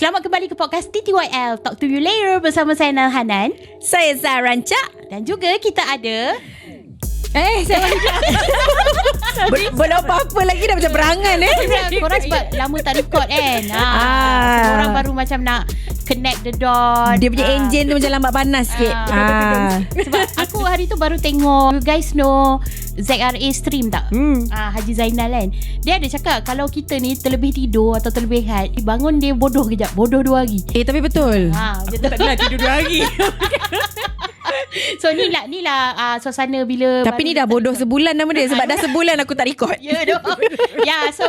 Selamat kembali ke podcast TTYL Talk to you later bersama saya Nal Hanan. Saya Zah Ranca. Dan juga kita ada saya belum apa-apa lagi dah macam berangan korang sebab lama tak record kan. Semua orang baru macam nak connect the dot. Dia punya engine tu macam lambat panas sikit. Sebab aku hari tu baru tengok, you guys know ZRA stream tak? Haji Zainal kan. Dia ada cakap kalau kita ni terlebih tidur atau terlebih rehat, bangun dia bodoh kejap, bodoh 2 hari. Tapi betul. Aku tak adalah tidur 2 hari. So ni lah suasana bila. Tapi ni dah bodoh sebulan nama dia. Sebab dah sebulan aku tak record. So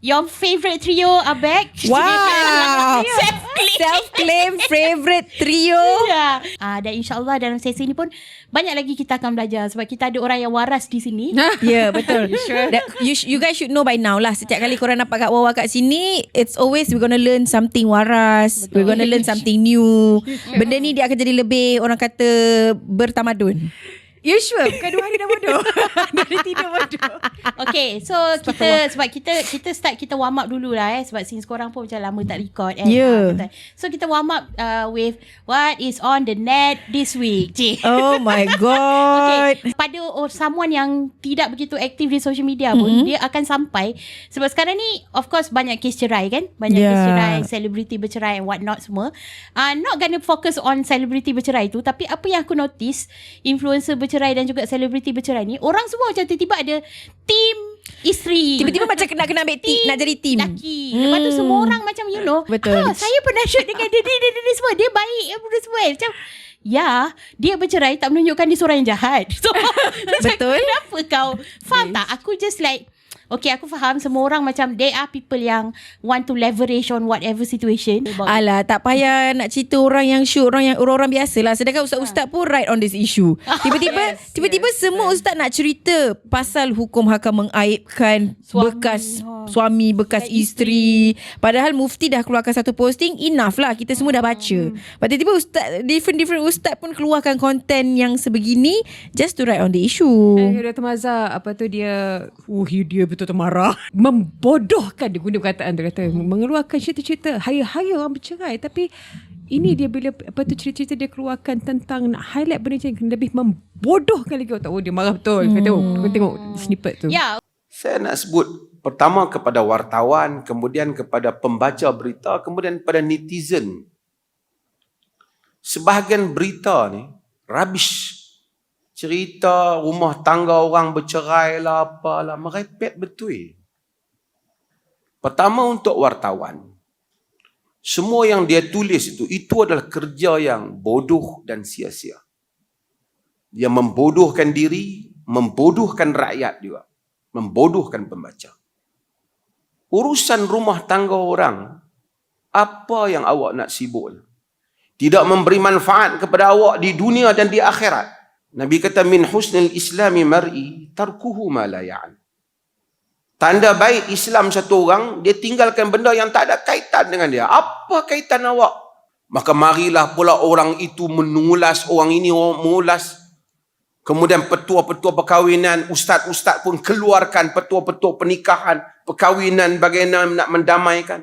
your favourite trio are back. Wow. Self-claim favourite trio. Dan insyaAllah dalam sesi ni pun banyak lagi kita akan belajar. Sebab kita ada orang yang waras di sini. Betul. You guys should know by now lah. Setiap kali korang nampak kat Wawa kat sini, it's always we're gonna learn something waras. Betul. We're gonna learn something new. Benda ni dia akan jadi lebih, orang kata, bertamadun. You sure? Bukan 2 hari dah bodoh. Dari tidur bodoh. Okay, so kita start, kita warm up dulu lah sebab since korang pun macam lama tak record so kita warm up with what is on the net this week. Oh my god. Okay, pada someone yang tidak begitu aktif di social media pun, dia akan sampai. Sebab sekarang ni of course banyak kes cerai kan. Banyak kes cerai, selebriti bercerai and what not semua. Not gonna focus on selebriti bercerai tu, tapi apa yang aku notice, influencer bercerai dan juga selebriti bercerai ni, orang semua macam tiba-tiba ada team isteri. Tiba-tiba macam nak ambil team, nak jadi team laki. Lepas tu semua orang macam betul. Saya pernah shoot dengan dia semua. Dia baik semua. Macam dia bercerai tak menunjukkan dia seorang yang jahat. So betul. Kenapa kau faham tak? Aku just like, okay, aku faham semua orang macam there are people yang want to leverage on whatever situation. Alah, tak payah nak cerita orang yang shoot, orang biasa lah. Sedangkan ustaz-ustaz pun right on this issue. Tiba-tiba semua ustaz nak cerita pasal hukum hakam mengaibkan bekas suami, bekas isteri. Padahal mufti dah keluarkan satu posting, enough lah, kita semua dah baca. Tiba-tiba ustaz, different ustaz pun keluarkan konten yang sebegini just to write on the issue. Dr. Mazhar, dia betul-betul marah, membodohkan, dia guna perkataan dia kata, mengeluarkan cerita-cerita haya-haya orang bercerai. Tapi ini dia bila cerita-cerita dia keluarkan tentang nak highlight benda macam lebih membodohkan lagi. Dia marah betul. Kau tengok snippet tu. Saya nak sebut pertama kepada wartawan, kemudian kepada pembaca berita, kemudian kepada netizen. Sebahagian berita ni rubbish. Cerita rumah tangga orang bercerai lah, apalah, merepek betul. Pertama, untuk wartawan, semua yang dia tulis itu adalah kerja yang bodoh dan sia-sia. Dia membodohkan diri, membodohkan rakyat juga, membodohkan pembaca. Urusan rumah tangga orang, apa yang awak nak sibuk? Tidak memberi manfaat kepada awak di dunia dan di akhirat. Nabi kata, min husnil islami mar'i tarkuhu ma la ya'an. Tanda baik Islam satu orang, dia tinggalkan benda yang tak ada kaitan dengan dia. Apa kaitan awak? Maka marilah pula orang itu menulas, orang ini orang mengulas. Kemudian petua-petua perkahwinan, ustaz-ustaz pun keluarkan petua-petua pernikahan, perkahwinan, bagaimana nak mendamaikan.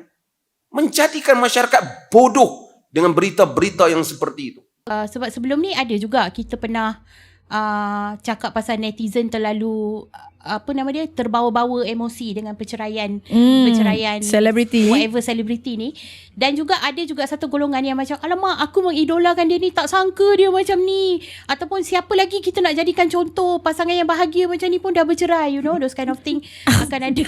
Menjadikan masyarakat bodoh dengan berita-berita yang seperti itu. Sebab sebelum ni ada juga kita pernah cakap pasal netizen terlalu terbawa-bawa emosi dengan perceraian selebriti, whatever selebriti ni. Dan juga ada juga satu golongan yang macam, alamak, aku mengidolakan dia ni, tak sangka dia macam ni. Ataupun siapa lagi kita nak jadikan contoh pasangan yang bahagia macam ni pun dah bercerai, those kind of thing akan ada.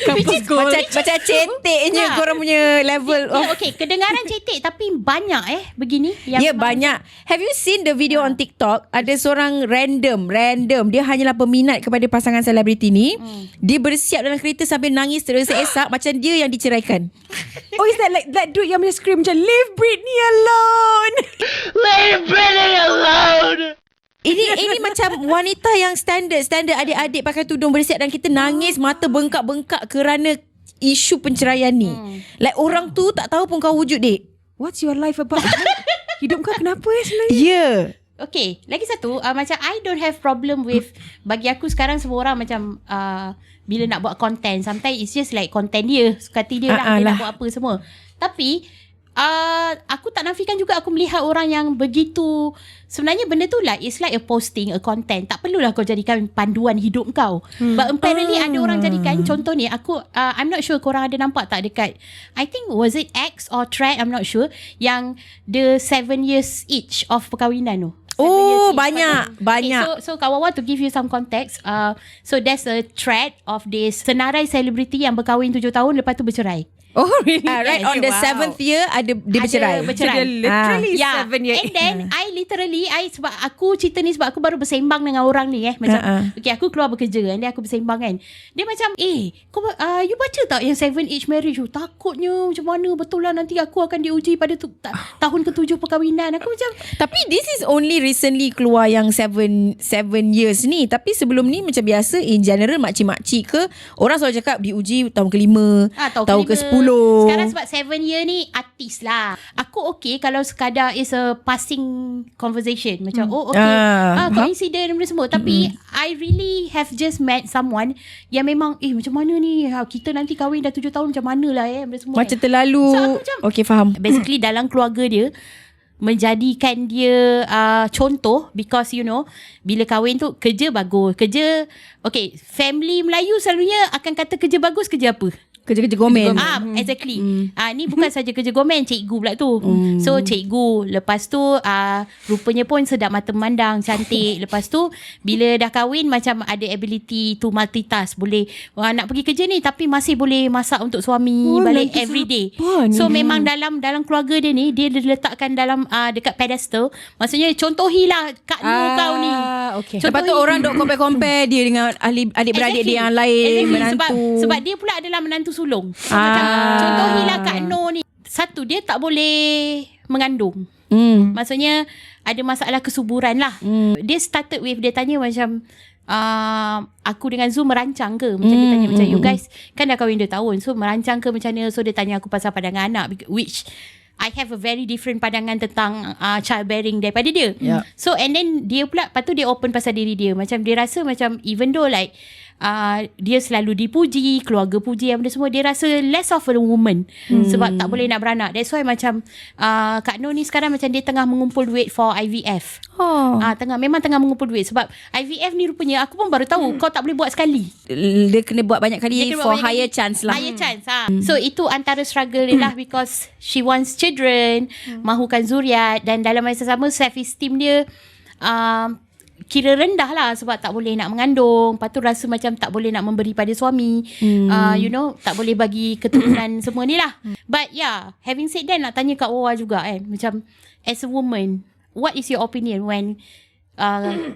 Macam ceteknya korang punya level of. Okay, kedengaran cetek tapi banyak begini yang banyak. Have you seen the video on TikTok? Ada seorang random, dia hanyalah peminat kepada pasangan selebriti ni. Dia bersiap dalam kereta sambil nangis tersesak macam dia yang diceraikan. Is that like that dude yang punya scream macam, leave Britney alone, leave Britney alone. Ini macam wanita yang standard adik-adik pakai tudung bersiap dan kita nangis, mata bengkak-bengkak kerana isu penceraian ni. Like orang tu tak tahu pun kau wujud, dek. What's your life about? Hidup kau kenapa sebenarnya? Okay, lagi satu, macam I don't have problem with, bagi aku sekarang semua orang macam bila nak buat content, sometimes it's just like content dia, suka hati dia lah, dia nak buat apa semua. Tapi Aku tak nafikan juga aku melihat orang yang begitu. Sebenarnya benda tu lah, it's like a posting, a content. Tak perlulah kau jadikan panduan hidup kau. But apparently ada orang jadikan. Contoh ni aku I'm not sure korang ada nampak tak dekat, I think was it X or Thread, I'm not sure, yang the 7 years each of perkahwinan tu. 7 years Oh, each. banyak. Okay, so kawan-kawan, to give you some context, so there's a thread of this senarai selebriti yang berkahwin 7 tahun lepas tu bercerai. Oh really? Right on the Wow. 7th year dia bercerai. bercerai. Dia literally Yeah. 7 years. And then I sebab aku cerita ni sebab aku baru bersembang dengan orang ni macam okay, aku keluar bekerja and then aku bersembang kan. Dia macam kau you baca tak yang 7 age marriage tu? Takutnya macam mana, betul lah nanti aku akan diuji pada tahun ke-7 perkahwinan. Aku macam Tapi this is only recently keluar yang 7 years ni. Tapi sebelum ni macam biasa in general makcik-makcik ke orang selalu cakap diuji tahun ke-5, tahun ke-10. Sekarang sebab 7 year ni artis lah. Aku okay kalau sekadar is a passing conversation. Macam coincident benda semua. Tapi I really have just met someone yang memang macam mana ni, kita nanti kahwin dah 7 tahun macam mana lah benda semua. Macam terlalu. So aku macam Okay, faham. basically dalam keluarga dia menjadikan dia contoh, because you know bila kahwin tu kerja bagus, okay, family Melayu selalunya akan kata kerja bagus kerja apa? Kerja-kerja gomen. Exactly. Ni bukan saja kerja gomen, cikgu pula tu. So cikgu, lepas tu rupanya pun sedap mata memandang, cantik. Lepas tu bila dah kahwin macam ada ability to multitask, boleh nak pergi kerja ni tapi masih boleh masak untuk suami balik everyday. So memang dalam keluarga dia ni dia diletakkan dalam dekat pedestal. Maksudnya contohilah Kak Nur kau ni. Okay. Lepas tu orang dok compare dia dengan adik-beradik dia yang lain, menantu. Sebab dia pula adalah menantu sulung. So, macam contohilah Kak Noh ni, satu, dia tak boleh mengandung. Maksudnya ada masalah kesuburan lah. Dia started with, dia tanya macam aku dengan Zul merancang ke? Macam dia tanya macam you guys kan dah kahwin 2 tahun, so merancang ke macam mana? So dia tanya aku pasal pandangan anak, which I have a very different pandangan tentang childbearing daripada dia. So and then dia pula, lepas tu dia open pasal diri dia. Macam dia rasa macam even though like dia selalu dipuji, keluarga puji benda semua, dia rasa less of a woman sebab tak boleh nak beranak. That's why macam Kak Noh ni sekarang macam dia tengah mengumpul duit for IVF. Memang tengah mengumpul duit sebab IVF ni rupanya aku pun baru tahu kau tak boleh buat sekali. Dia kena buat banyak kali for higher chance lah. Higher chance. So itu antara struggle dia lah, because she wants children, mahukan zuriat, dan dalam masa sama self esteem dia kira rendah lah sebab tak boleh nak mengandung. Lepas tu rasa macam tak boleh nak memberi pada suami. You know, tak boleh bagi keturunan semua ni lah. But yeah, having said that, nak tanya Kak Wawa juga macam as a woman, what is your opinion when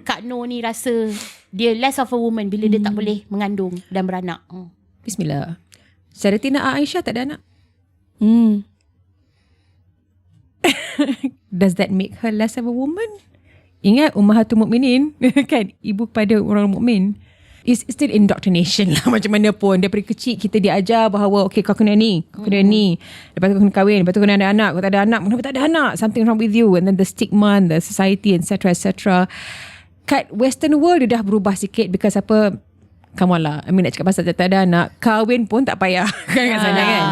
Kak Noh ni rasa dia less of a woman bila dia tak boleh mengandung dan beranak? Bismillah. Syaratina Aisyah tak ada anak. Does that make her less of a woman? Ingat Ummahatul Mukminin kan, ibu pada orang mukmin. It's still indoctrination lah. Macam mana pun daripada kecil kita diajar bahawa okay, kau kena ni, kau kena ni, lepas tu kau kena kahwin, lepas tu kena ada anak. Kau tak ada anak, kenapa tak ada anak? Something wrong with you. And then the stigma, the society, etc. Kat Western world dia dah berubah sikit, because apa, come on lah, I mean nak cakap pasal tak ada anak, kahwin pun tak payah kan kat sana kan.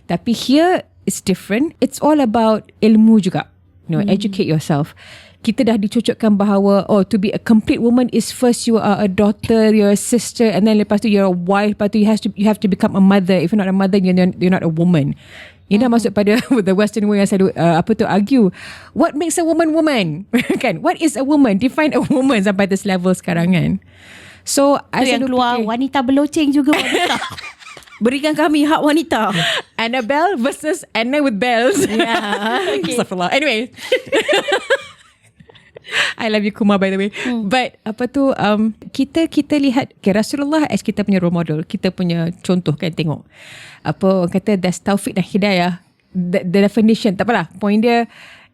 Tapi here it's different. It's all about ilmu juga. You know, educate yourself. Kita dah dicocokkan bahawa to be a complete woman is first you are a daughter, you're a sister, and then lepas tu you're a wife, lepas tu you have to become a mother. If you're not a mother, you're not a woman. Ini dah masuk pada the Western world yang selalu argue what makes a woman kan, what is a woman, define a woman sampai this level sekarang kan. So tu yang keluar wanita berloceng juga wanita. Berikan kami hak wanita. Annabelle versus Anna with bells. Okay. Astaghfirullah. Anyway. I love you Kumar by the way. But kita lihat Rasulullah as kita punya role model, kita punya contoh kan, tengok apa kata there's taufik dan hidayah, the definition tak apalah, point dia,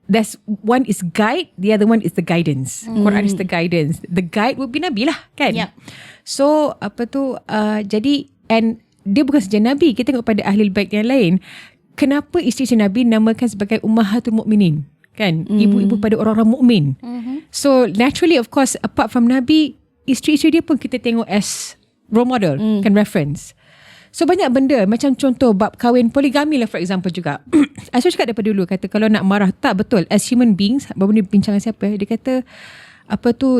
there's one is guide, the other one is the guidance. Quran is the guidance, the guide would be Nabi lah kan. So jadi, and dia bukan saja Nabi, kita tengok pada ahli bait yang lain, kenapa isteri Nabi namakan sebagai Ummahatul Mukminin kan, ibu-ibu pada orang-orang mukmin. So naturally of course, apart from Nabi, isteri-isteri dia pun kita tengok as role model, kan, reference. So banyak benda, macam contoh bab kahwin poligami lah for example juga. Aisyah cakap daripada dulu, kata kalau nak marah, tak betul. As human beings, baru ni bincang dengan siapa, dia kata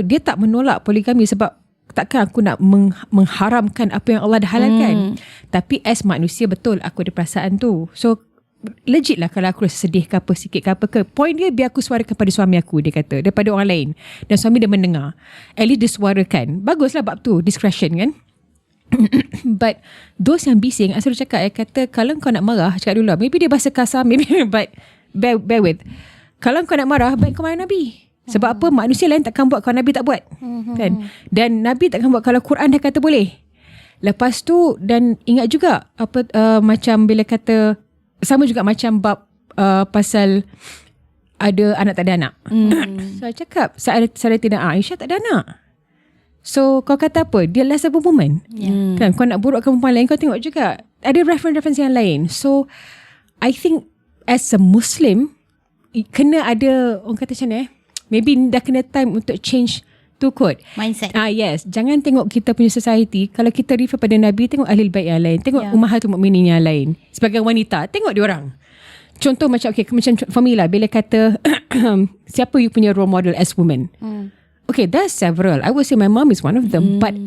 dia tak menolak poligami sebab takkan aku nak mengharamkan apa yang Allah dah halalkan. Tapi as manusia, betul aku ada perasaan tu. So legit lah kalau aku rasa sedih ke apa sikit ke apa ke, point dia biar aku suarakan pada suami aku, dia kata, daripada orang lain. Dan suami dia mendengar, at least dia suarakan. Baguslah bab tu, discretion kan. But those yang bising, Asal cakap, kata kalau kau nak marah, cakap dulu lah, maybe dia bahasa kasar, maybe, but bear with. Kalau kau nak marah, baik kau marah Nabi. Sebab apa? Manusia lain takkan buat kalau Nabi tak buat, kan? Dan Nabi takkan buat kalau Quran dah kata boleh. Lepas tu, dan ingat juga macam bila kata, sama juga macam bab pasal ada anak tak ada anak. So I cakap, Sayyidatina Aisyah tak ada anak. So kau kata apa? Dia less of a woman. Kan? Kau nak burukkan perempuan lain, kau tengok juga ada reference yang lain. So I think as a Muslim, kena ada, orang kata macam mana, maybe dah kena time untuk change tu kot. Mindset. Yes. Jangan tengok kita punya society, kalau kita refer pada Nabi, tengok ahli baik yang lain, tengok Ummahatul Mukminin yang lain. Sebagai wanita, tengok dia orang. Contoh macam macam for me lah, bila kata siapa you punya role model as woman. Okay, there's several. I would say my mom is one of them. But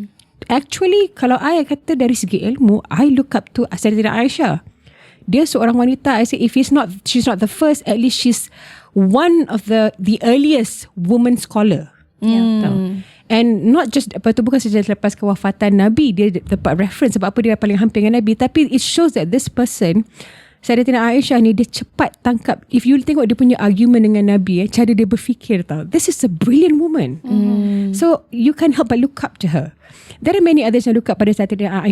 actually, kalau I kata dari segi ilmu, I look up to Sayyidatina Aisyah. Dia seorang wanita. I say if she's not the first, at least she's one of the earliest woman scholar. And not just bukan saja lepas kewafatan Nabi dia dapat reference sebab apa dia paling hampir dengan Nabi, tapi it shows that this person, Sayyidatina Aisyah ni, dia cepat tangkap. If you tengok dia punya argument dengan Nabi, cara dia berfikir tau. This is a brilliant woman. So you can't help but look up to her. There are many others yang look up pada Sayyidatina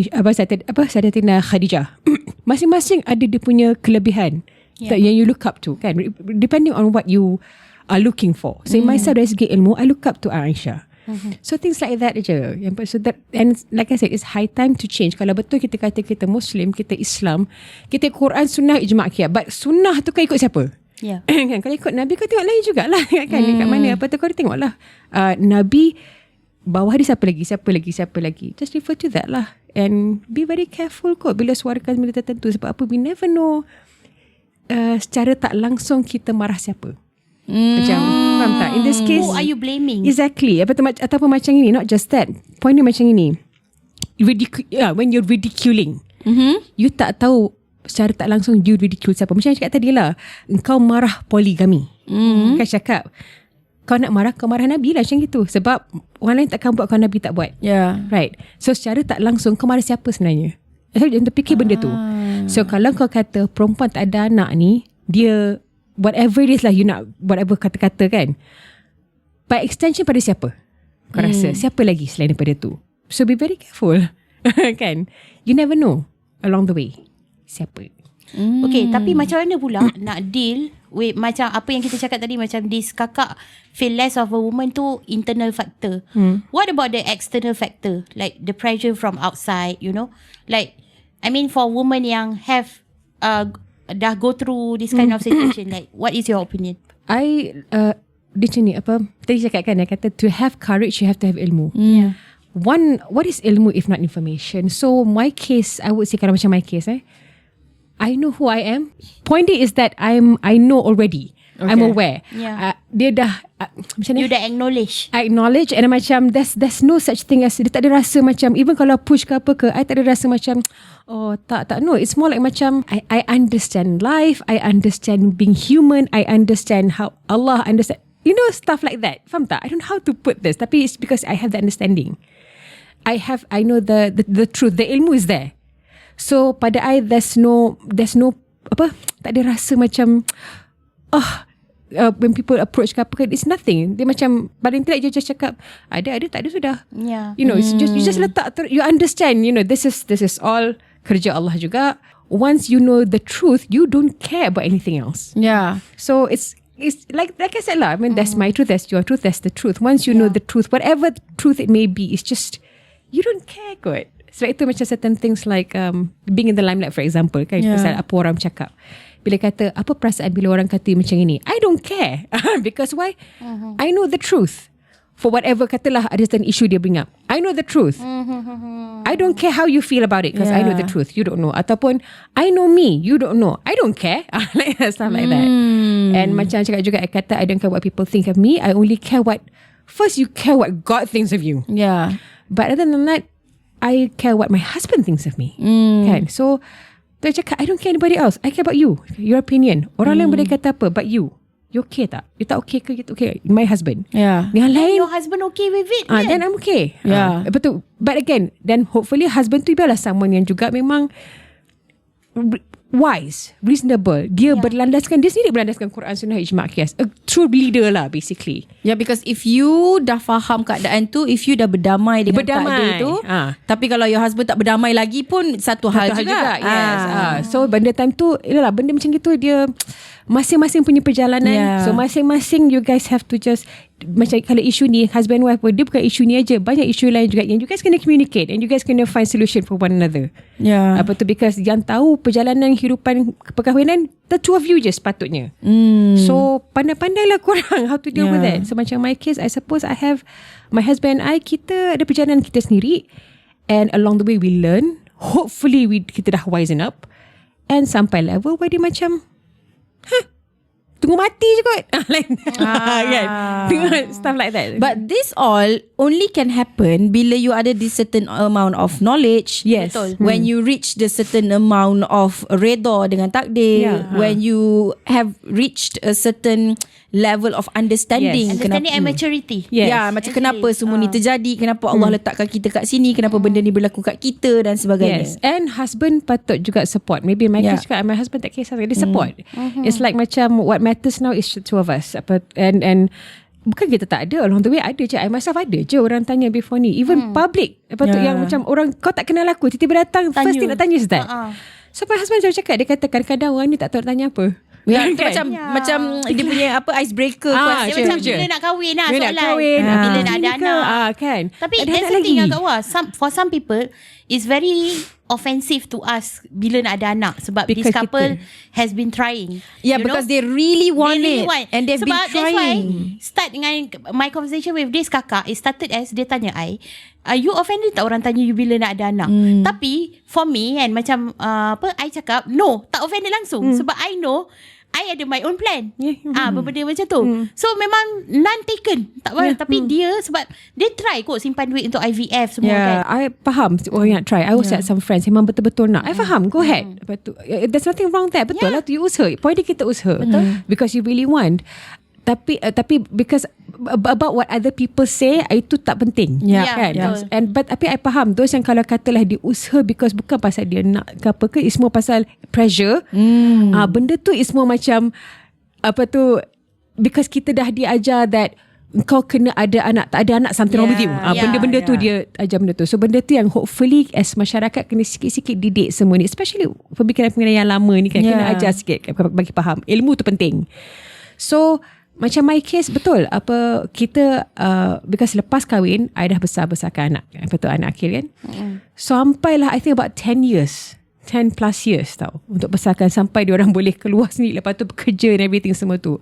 Sayyidatina Khadijah. Masing-masing ada dia punya kelebihan yang you look up to, kan? Depending on what you are looking for. So myself dari segi ilmu, I look up to Aisyah. So things like that je. So that, and like I said, it's high time to change. Kalau betul kita kata kita Muslim, kita Islam, kita Quran, Sunnah, Ijma' Qiyas. But Sunnah tu kau ikut siapa? Kan? Kalau ikut Nabi, kau tengok lain jugalah. Kan? Kat mana apa tu kau tengoklah. Nabi, bawah dia siapa lagi. Just refer to that lah. And be very careful kot bila suarakan benda tertentu. Sebab apa? We never know secara tak langsung kita marah siapa. Macam, faham tak? In this case, who are you blaming? Exactly. Ataupun macam ini, not just that. Point dia macam ini. When you're ridiculing, you tak tahu secara tak langsung you ridicule siapa. Macam yang cakap tadi lah, engkau marah poligami. Kan cakap, kau nak marah, kau marah Nabi lah, macam gitu. Sebab orang lain takkan buat kalau Nabi tak buat. Right. So secara tak langsung, kau marah siapa sebenarnya? Jangan terfikir benda tu. So kalau kau kata perempuan tak ada anak ni, dia whatever it is lah, you nak whatever kata-kata kan, by extension pada siapa kau rasa? Siapa lagi selain daripada tu? So be very careful. Kan? You never know along the way siapa. Okay, tapi macam mana pula nak deal with macam apa yang kita cakap tadi, macam this kakak feel less of a woman tu internal factor. What about the external factor, like the pressure from outside, you know, like I mean for women yang have dah go through this kind of situation, like what is your opinion? Dia macam ni, tadi cakap kan, kata to have courage you have to have ilmu. What is ilmu if not information? So my case, I would say, kalau macam my case, I know who I am. Point is that I know already. Okay. I'm aware. Dia dah macam ni. You dah acknowledge. I acknowledge, and macam there's no such thing as, dia tak ada rasa macam, even kalau push ke apa ke, I tak ada rasa macam tak no. It's more like macam I understand life, I understand being human, I understand how Allah understand, you know, stuff like that. Faham tak? I don't know how to put this, tapi it's because I have the understanding. I know the truth, the ilmu is there. So pada I there's no tak ada rasa macam when people approach ke apa, it's nothing. Dia macam paling tidak dia just cakap ada tak ada sudah. You know, it's just you just letak, you understand, you know, this is all kerja Allah juga. Once you know the truth, you don't care about anything else. So it's like I said lah, I mean, that's my truth, that's your truth, that's the truth. Once you know the truth, whatever truth it may be, it's just you don't care kot. Sebab itu macam certain things like being in the limelight, for example, kan, pasal apa orang cakap. Bila kata, apa perasaan bila orang kata macam ini? I don't care. Because why? I know the truth. for whatever, katalah ada certain issue dia bring up. I know the truth. I don't care how you feel about it because I know the truth. You don't know. Ataupun I know me, you don't know. I don't care. Like stuff like that. And macam cakap juga, I kata I don't care what people think of me. I only care what, first you care what God thinks of you. Yeah. But other than that, I care what my husband thinks of me. Kan? So dia cakap, I don't care anybody else. I care about you. Your opinion. Orang lain boleh kata apa, but you okay tak? You tak okay ke? You okay? My husband. Yeah. Yang lain, Your husband okay with it kan? then I'm okay. Yeah. Betul. But again, then hopefully husband tu biarlah someone yang juga memang wise, reasonable. Dia berlandaskan, dia sendiri berlandaskan Quran, Sunnah, Ijma' Qiyas. A true leader lah basically. Yeah, because if you dah faham keadaan tu, if you dah berdamai dengan takdir tu, tapi kalau your husband tak berdamai lagi pun satu hal juga. Yes. So benda time tu, ialah benda macam gitu, dia masing-masing punya perjalanan. Yeah. So masing-masing you guys have to just, macam kalau isu ni husband wife pun, dia bukan isu ni aja, banyak isu lain juga yang you guys kena communicate and you guys kena find solution for one another. Yeah. Apa tu, because yang tahu perjalanan kehidupan perkahwinan the two of you je sepatutnya. So pandai-pandailah korang how to deal with that. So macam my case, I suppose I have my husband and I, kita ada perjalanan kita sendiri, and along the way we learn. Hopefully kita dah wisen up and sampai level where dia macam tunggu mati je kot. Kan? Tengok stuff like that. But this all only can happen bila you ada this certain amount of knowledge. Yes. Betul. When you reach the certain amount of redha dengan takdir, when you have reached a certain level of understanding. Understanding and maturity. Yes. Ya, macam kenapa semua ni terjadi, kenapa Allah letakkan kita kat sini, kenapa benda ni berlaku kat kita dan sebagainya. Yes. And husband patut juga support. Maybe my case juga, my husband tak kisah, dia support. It's like macam what matters now is the two of us. And bukan kita tak ada, along the way ada je. I myself ada je orang tanya before ni. Even public. Apa tu yang macam orang kau tak kenal aku, tiba-tiba datang, first thing nak tanya is that. So my husband selalu cakap, dia kata kadang-kadang orang ni tak tahu nak tanya apa. Ya, macam dia punya apa icebreaker Dia question. macam bila nak kahwin lah Bila soalan. nak kahwin, Bila nak ada anak. kan. Tapi Ada that's anak the thing lagi. Kak Wah, for some people it's very offensive to us bila nak ada anak, sebab Because this couple kita- has been trying. Yeah, you because know? they really want They really it. want. And they've Sebab been that's why trying. start dengan my conversation with this kakak, it started as dia tanya I, you offended tak orang tanya you bila nak ada anak? Tapi for me kan, macam I cakap no, tak offended langsung. Sebab I know I ada my own plan. Benda macam tu. So memang none taken. Tak apa. Tapi dia, sebab dia try kot simpan duit untuk IVF semua kan. I faham orang yang try. I also had some friends memang betul-betul nak. I faham. Go ahead. Betul. There's nothing wrong there. Betul lah tu, you usaha. Point dia kita usaha. Betul. Because you really want. Tapi because about what other people say, itu tak penting. Yeah. Kan? Betul. But tapi I faham those yang kalau katalah dia usaha because bukan pasal dia nak ke apa ke, it's more pasal pressure. Benda tu is more macam apa tu, because kita dah diajar that kau kena ada anak, tak ada anak something wrong with you. Benda-benda tu dia ajar benda tu. So benda tu yang hopefully as masyarakat kena sikit-sikit didik semua ni, especially pemikiran-pemikiran yang lama ni kan, kena ajar sikit bagi faham. Ilmu tu penting. So macam my case, betul apa kita because lepas kahwin I dah besarkan anak, apa tu, anak akhir kan. So sampailah I think about 10 plus years tau untuk besarkan, sampai dia orang boleh keluar sendiri, lepas tu bekerja and everything semua tu.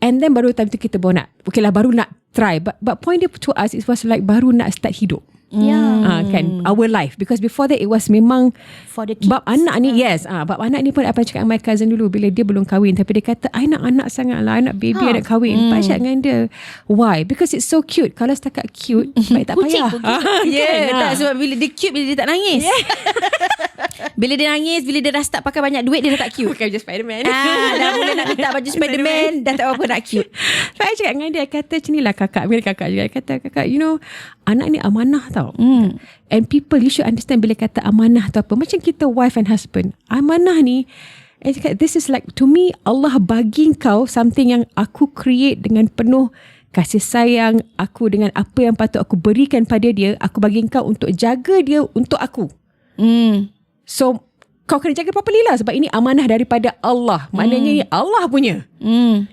And then baru time tu kita baru nak, okay lah, baru nak try, but point dia to us, it was like baru nak start hidup. Kan, our life, because before that it was memang For the kids. bab anak ni, bab anak ni pun apa cakap dengan my cousin dulu bila dia belum kahwin, tapi dia kata I nak anak sangat lah, I nak baby, I nak kahwin. Pak cakap dengan dia, why? Because it's so cute. Kalau setakat cute, baik tak payah. Tak, sebab bila dia cute, bila dia tak nangis. Bila dia nangis, bila dia dah start pakai banyak duit, dia dah tak cute. Bukan je Spiderman. Dah mula nak minta baju Spiderman, dah tak apa nak cute. Saya cakap dengan dia, kata macam ni lah kakak. Bila kakak juga, kata kakak, you know, anak ni amanah tau. And people, you should understand bila kata amanah tu apa. Macam kita wife and husband. Amanah ni, cakap, this is like, to me, Allah bagi kau something yang aku create dengan penuh kasih sayang. Aku dengan apa yang patut aku berikan pada dia, aku bagi kau untuk jaga dia untuk aku. So kau kena jaga properly lah, sebab ini amanah daripada Allah. Maknanya ni Allah punya.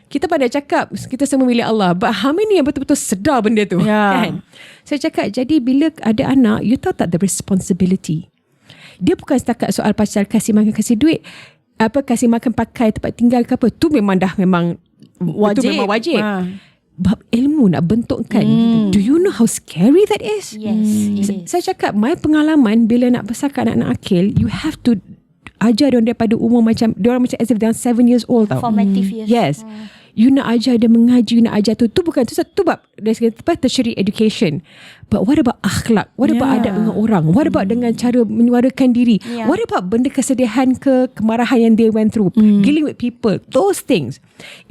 Kita pada cakap kita semua milik Allah, but how many yang betul-betul sedar benda tu? Kan? Saya cakap, jadi bila ada anak, you tahu tak the responsibility. Dia bukan setakat soal pasal kasih makan, kasih duit, apa kasih makan, pakai, tempat tinggal ke apa, tu memang wajib. Itu memang wajib. bab ilmu nak bentukkan. Do you know how scary that is? Yes, it is. Saya cakap, my pengalaman bila nak besarkan anak-anak akil, you have to ajar diorang daripada umur macam, diorang macam as if they're 7 years old tau. Formative years. Yes. You nak ajar dia mengaji, you nak ajar tu bukan, tu bab dari segi tertiary education. But what about akhlak? What about adab dengan orang? What about dengan cara menyuarakan diri? What about benda kesedihan ke kemarahan yang they went through? Dealing with people. Those things.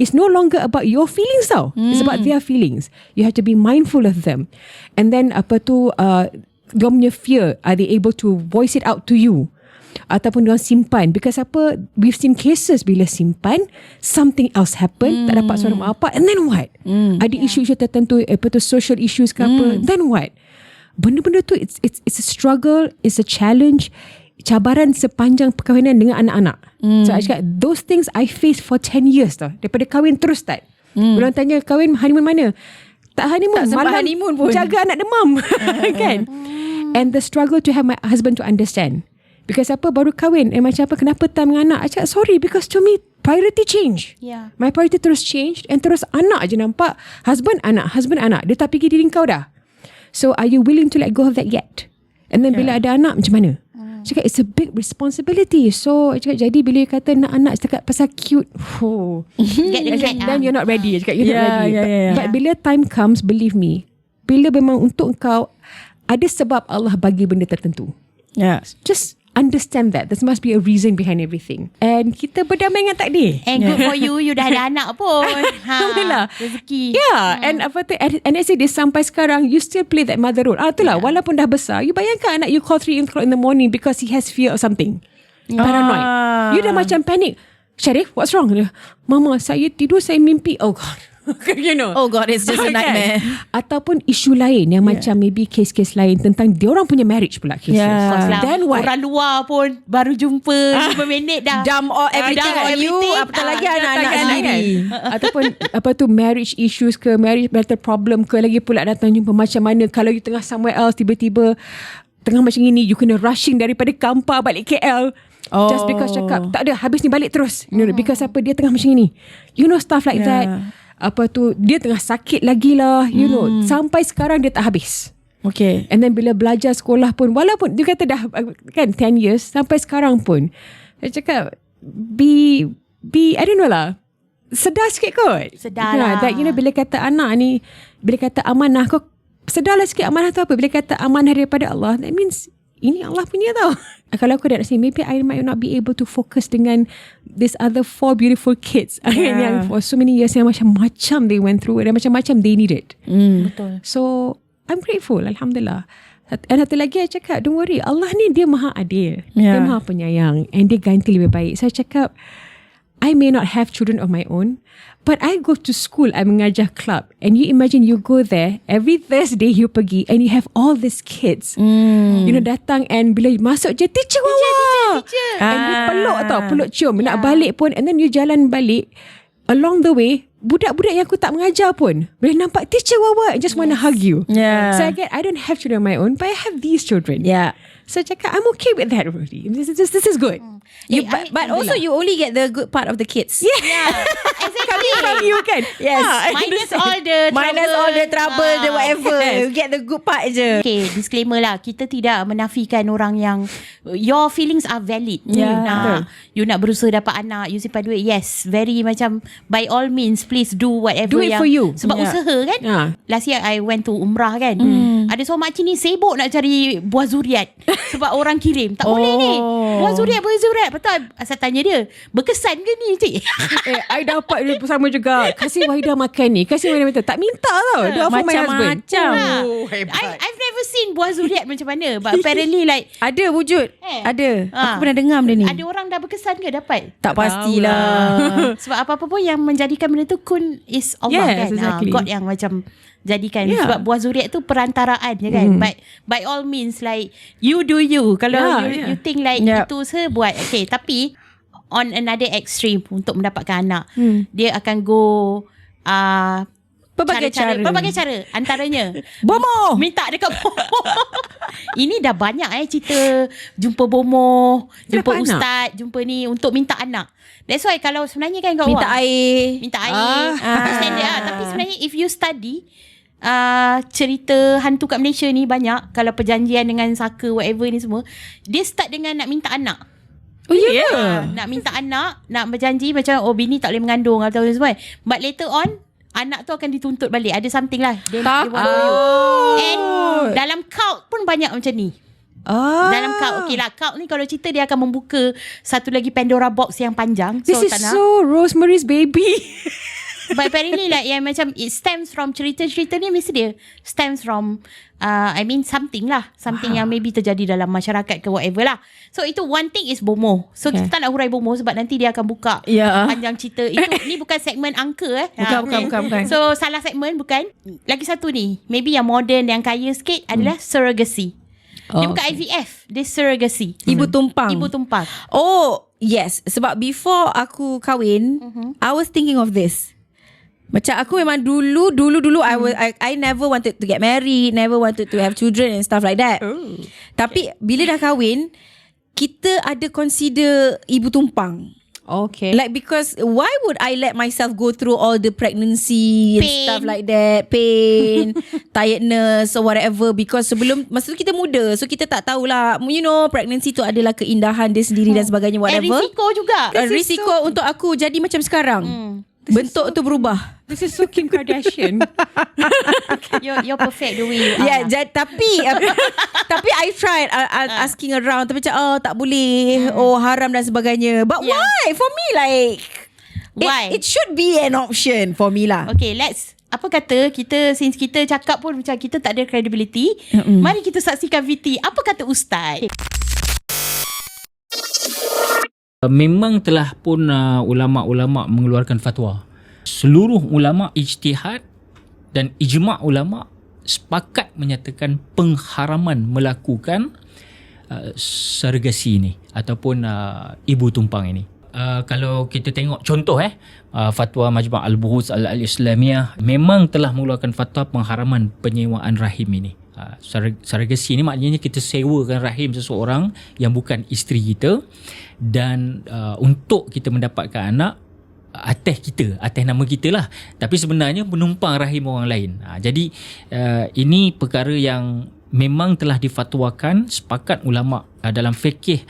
It's no longer about your feelings tau. It's about their feelings. You have to be mindful of them. And then dia punya fear, are they able to voice it out to you? Ataupun diorang simpan. Because apa, we've seen cases bila simpan, something else happen, tak dapat suara mak bapak, and then what? Ada isu-isu tertentu, social issues ke apa, then what? Benda-benda tu, it's a struggle, it's a challenge, cabaran sepanjang perkahwinan dengan anak-anak. So I cakap, those things I faced for 10 years tau. Daripada kahwin terus start. Orang tanya, kahwin honeymoon mana? Tak honeymoon, Tak sempat malam honeymoon pun. jaga anak demam. Kan? And the struggle to have my husband to understand. Because apa, baru kahwin, macam apa, kenapa time dengan anak? I cakap, sorry, because to me, priority change. Yeah. My priority terus change, and terus anak je nampak. Husband, anak. Dia tak fikir diri kau dah. So, are you willing to let go of that yet? And then, bila ada anak, macam mana? Cakap, it's a big responsibility. So, cakap, jadi bila you kata nak anak setakat pasal cute, Get the cat. then you're not ready. Cakap, you're not ready. Yeah. But bila time comes, believe me, bila memang untuk kau, ada sebab Allah bagi benda tertentu. Yeah. Just understand that. There must be a reason behind everything. And kita berdamai dengan takdir. And good for you, you dah ada anak pun. Alhamdulillah. Rezeki. Yeah. And apa tu, and I say this, sampai sekarang, you still play that mother role. Itulah, walaupun dah besar, you bayangkan anak you call 3 o'clock in the morning because he has fear of something. Paranoid. You dah macam panic. Syarif, what's wrong? Mama, saya tidur, saya mimpi. Oh God. You know. Oh God, it's just a nightmare. Ataupun isu lain yang macam maybe kes-kes lain tentang diorang punya marriage pula cases. Then what? Orang luar pun baru jumpa 5 minit dah. Dump all everything on you. Apatah lagi anak-anak sendiri. Ataupun apa tu, marriage issues ke, marriage marital problem ke, lagi pula datang jumpa macam mana kalau you tengah somewhere else, tiba-tiba tengah macam ini, you kena rushing daripada Kampar balik KL. Just because cakap tak ada, habis ni balik terus, you know, because apa, dia tengah macam ini, you know, stuff like that. Apa tu, dia tengah sakit lagi lah, you know, sampai sekarang dia tak habis. Okay. And then bila belajar sekolah pun, walaupun dia kata dah kan 10 years, sampai sekarang pun saya cakap, be I don't know lah, sedar sikit kot. Sedar lah. That, you know, bila kata anak ni, bila kata amanah, kau sedarlah sikit amanah tu apa. Bila kata amanah daripada Allah, that means ini Allah punya tau. Kalau aku dah nak say, maybe I might not be able to focus dengan this other 4 beautiful kids yang for so many years yang macam-macam they went through dan macam-macam they needed. Betul. So I'm grateful, Alhamdulillah. Dan satu lagi saya cakap, don't worry, Allah ni dia maha adil, dia maha penyayang, and dia ganti lebih baik. Saya cakap, I may not have children of my own, but I go to school, I mengajar club, and you imagine you go there every Thursday, you pergi and you have all these kids, you know, datang, and bila you masuk je, teacher Wawa, and you peluk cium, nak balik pun, and then you jalan balik, along the way, budak-budak yang aku tak mengajar pun boleh nampak teacher Wawa and just want to hug you. So I don't have children of my own, but I have these children. So cakap, I'm okay with that already. This is good. But also you only get the good part of the kids. Exactly. From you kan? Yes. Minus all the trouble, the whatever. You get the good part je. Okay, disclaimer lah. Kita tidak menafikan orang yang your feelings are valid. You nak berusaha dapat anak, you simpan duit. Yes, very macam by all means, please do whatever Do it yang for you. sebab usaha kan. Last year I went to umrah kan. Ada seorang makcik ni sibuk nak cari buah zuriat sebab orang kirim. Tak boleh ni. Buah zuriat. Betul. Asal tanya dia, berkesan ke ni cik? I dapat dia sama juga. Kasih Wahidah makan ni, kasih Wahidah makan. Tak minta tau. Dia offer my husband. Macam-macam. I've never seen buah zuriat macam mana, but apparently like ada wujud. Ada. Aku pernah dengar benda ni. ada orang dah berkesan ke dapat? Tak pastilah. Sebab apa-apa pun yang menjadikan benda tu kun is Allah kan. Exactly. God yang macam jadikan. Sebab buah zuriat tu perantaraan je kan. But by all means, like you do you. Kalau you think like itu saya buat. Okay, tapi on another extreme untuk mendapatkan anak, dia akan go Pelbagai cara. Pelbagai cara. Antaranya Bomoh. minta dekat bomoh. Ini dah banyak cerita jumpa bomoh, jumpa Kenapa ustaz, jumpa ni untuk minta anak. That's why kalau sebenarnya kan kau Minta air. minta air. Standard lah. Tapi sebenarnya if you study cerita hantu kat Malaysia ni banyak. Kalau perjanjian dengan saka whatever ni semua, dia start dengan nak minta anak. Oh ya. Nak minta anak, nak berjanji macam bini tak boleh mengandung atau semua. But later on anak tu akan dituntut balik. Ada something lah. Dia want to you. And dalam cult pun banyak macam ni. Dalam cult, okay lah, cult ni kalau cerita dia akan membuka satu lagi Pandora box yang panjang. This is so Rosemary's Baby. But apparently like yang macam it stems from cerita-cerita ni mesti dia stems from something lah. Something yang maybe terjadi dalam masyarakat ke whatever lah. So itu one thing is bomoh. So kita tak nak hurai bomoh sebab nanti dia akan buka panjang cerita. Ni bukan segmen angka Bukan. So salah segmen bukan. Lagi satu ni, maybe yang modern, yang kaya sikit adalah surrogacy. Dia bukan IVF, dia surrogacy. Ibu tumpang. Ibu tumpang. Oh, yes. Sebab before aku kahwin, I was thinking of this. Macam aku memang dulu I never wanted to get married, never wanted to have children and stuff like that. Tapi bila dah kahwin, kita ada consider ibu tumpang. Okay. Like because why would I let myself go through all the pregnancy and Pain. stuff like that, pain, tiredness or whatever, because sebelum masa tu kita muda, so kita tak tahulah, you know, pregnancy tu adalah keindahan dia sendiri dan sebagainya, whatever. And risiko juga. Risiko untuk aku jadi macam sekarang. Bentuk tu berubah. This is so Kim Kardashian. You're perfect the way you are. Yeah, tapi I tried asking around, tapi macam tak boleh, haram dan sebagainya. But why? For me, like Why? It should be an option for me lah. Okay, apa kata since kita cakap pun macam kita tak ada credibility, mari kita saksikan VT. Apa kata ustaz? Memang telah pun ulama-ulama mengeluarkan fatwa. Seluruh ulama ijtihad dan ijma' ulama sepakat menyatakan pengharaman melakukan surrogasi ini ataupun ibu tumpang ini. Kalau kita tengok contoh fatwa Majma' Al-Buhuth Al-Islamiyah memang telah mengeluarkan fatwa pengharaman penyewaan rahim ini. Surrogasi ni maknanya kita sewakan rahim seseorang yang bukan isteri kita dan untuk kita mendapatkan anak atas nama kita lah, tapi sebenarnya menumpang rahim orang lain. Jadi ini perkara yang memang telah difatwakan, sepakat ulama dalam fikih,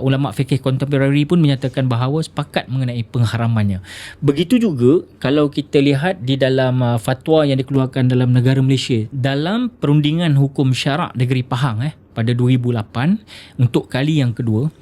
ulama fikih kontemporari pun menyatakan bahawa sepakat mengenai pengharamannya. Begitu juga kalau kita lihat di dalam fatwa yang dikeluarkan dalam negara Malaysia dalam Perundingan Hukum Syarak Negeri Pahang pada 2008 untuk kali yang kedua.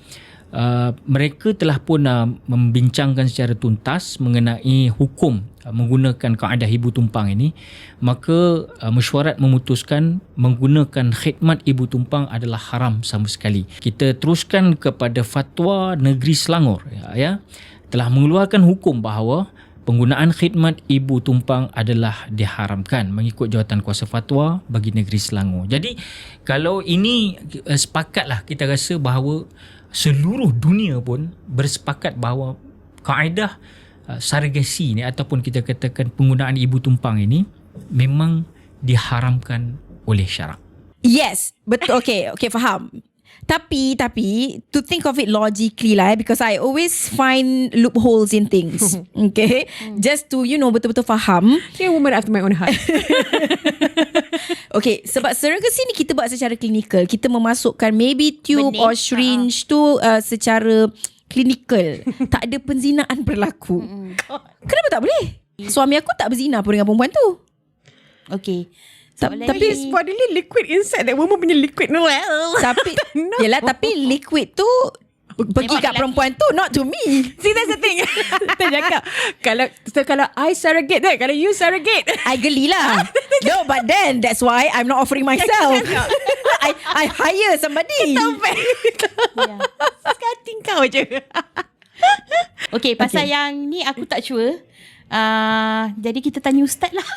Mereka telah pun membincangkan secara tuntas mengenai hukum menggunakan kaedah ibu tumpang ini, maka mesyuarat memutuskan menggunakan khidmat ibu tumpang adalah haram sama sekali. Kita teruskan kepada fatwa Negeri Selangor telah mengeluarkan hukum bahawa penggunaan khidmat ibu tumpang adalah diharamkan mengikut jawatan kuasa fatwa bagi Negeri Selangor. Jadi kalau ini sepakatlah, kita rasa bahawa seluruh dunia pun bersepakat bahawa kaedah surrogasi ni ataupun kita katakan penggunaan ibu tumpang ini memang diharamkan oleh syarak. Yes, betul. Okay, faham. Tapi to think of it logically lah, because I always find loopholes in things. Okay, just to betul-betul faham. Okay, woman after my own heart. Okay, sebab surrogacy ni kita buat secara klinikal. Kita memasukkan maybe tube Benih. or syringe tu secara klinikal. Tak ada penzinaan berlaku. Kenapa tak boleh? Suami aku tak berzina pun dengan perempuan tu. Okay. Tapi Bodily liquid inside that woman punya liquid. No. tapi yelah, tapi liquid tu pergi kat perempuan tu, not to me. See, that's the thing. Kita cakap kalau I surrogate dia, kalau you surrogate, I geli lah. No, but then that's why I'm not offering myself. I hire somebody. Sekating kau je. Okay, pasal yang ni aku tak sure. Jadi kita tanya ustaz lah.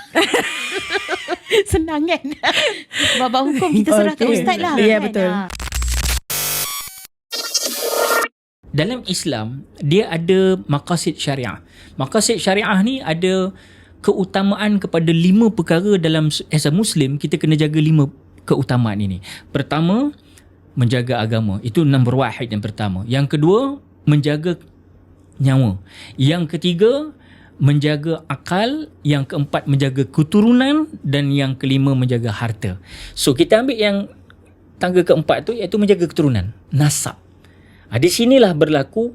Senang kan? Bab hukum kita serahkan ustaz lah. Ya, kan? betul. Dalam Islam, dia ada maqasid syariah. Maqasid syariah ni ada keutamaan kepada 5 perkara dalam as a Muslim. Kita kena jaga 5 keutamaan ini. Pertama, menjaga agama. Itu number 1 yang pertama. Yang kedua, menjaga nyawa. Yang ketiga, menjaga akal. Yang keempat, menjaga keturunan. Dan yang kelima, menjaga harta. So kita ambil yang tangga keempat tu, iaitu menjaga keturunan, nasab. Di sinilah berlaku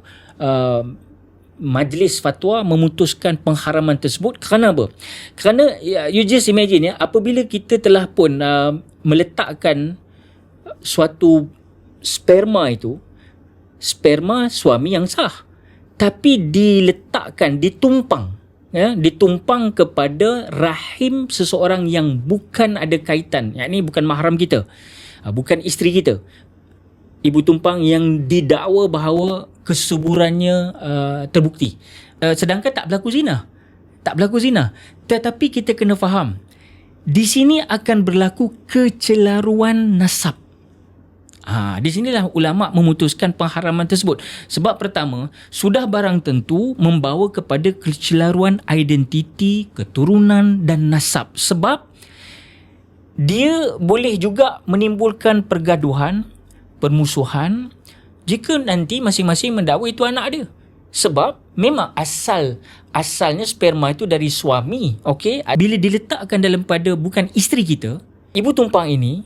majlis fatwa memutuskan pengharaman tersebut. Kerana apa? Kerana you just imagine apabila kita telah pun meletakkan suatu sperma itu, sperma suami yang sah, tapi diletakkan, ditumpang kepada rahim seseorang yang bukan ada kaitan, yakni bukan mahram kita, bukan isteri kita, ibu tumpang yang didakwa bahawa kesuburannya terbukti, sedangkan tak berlaku zina. Tetapi kita kena faham, di sini akan berlaku kecelaruan nasab. Di sinilah ulama memutuskan pengharaman tersebut. Sebab pertama, sudah barang tentu membawa kepada kecelaruan identiti, keturunan dan nasab. Sebab dia boleh juga menimbulkan pergaduhan, permusuhan jika nanti masing-masing mendakwa itu anak dia. Sebab memang asalnya sperma itu dari suami, okey? Bila diletakkan dalam pada bukan isteri kita, ibu tumpang ini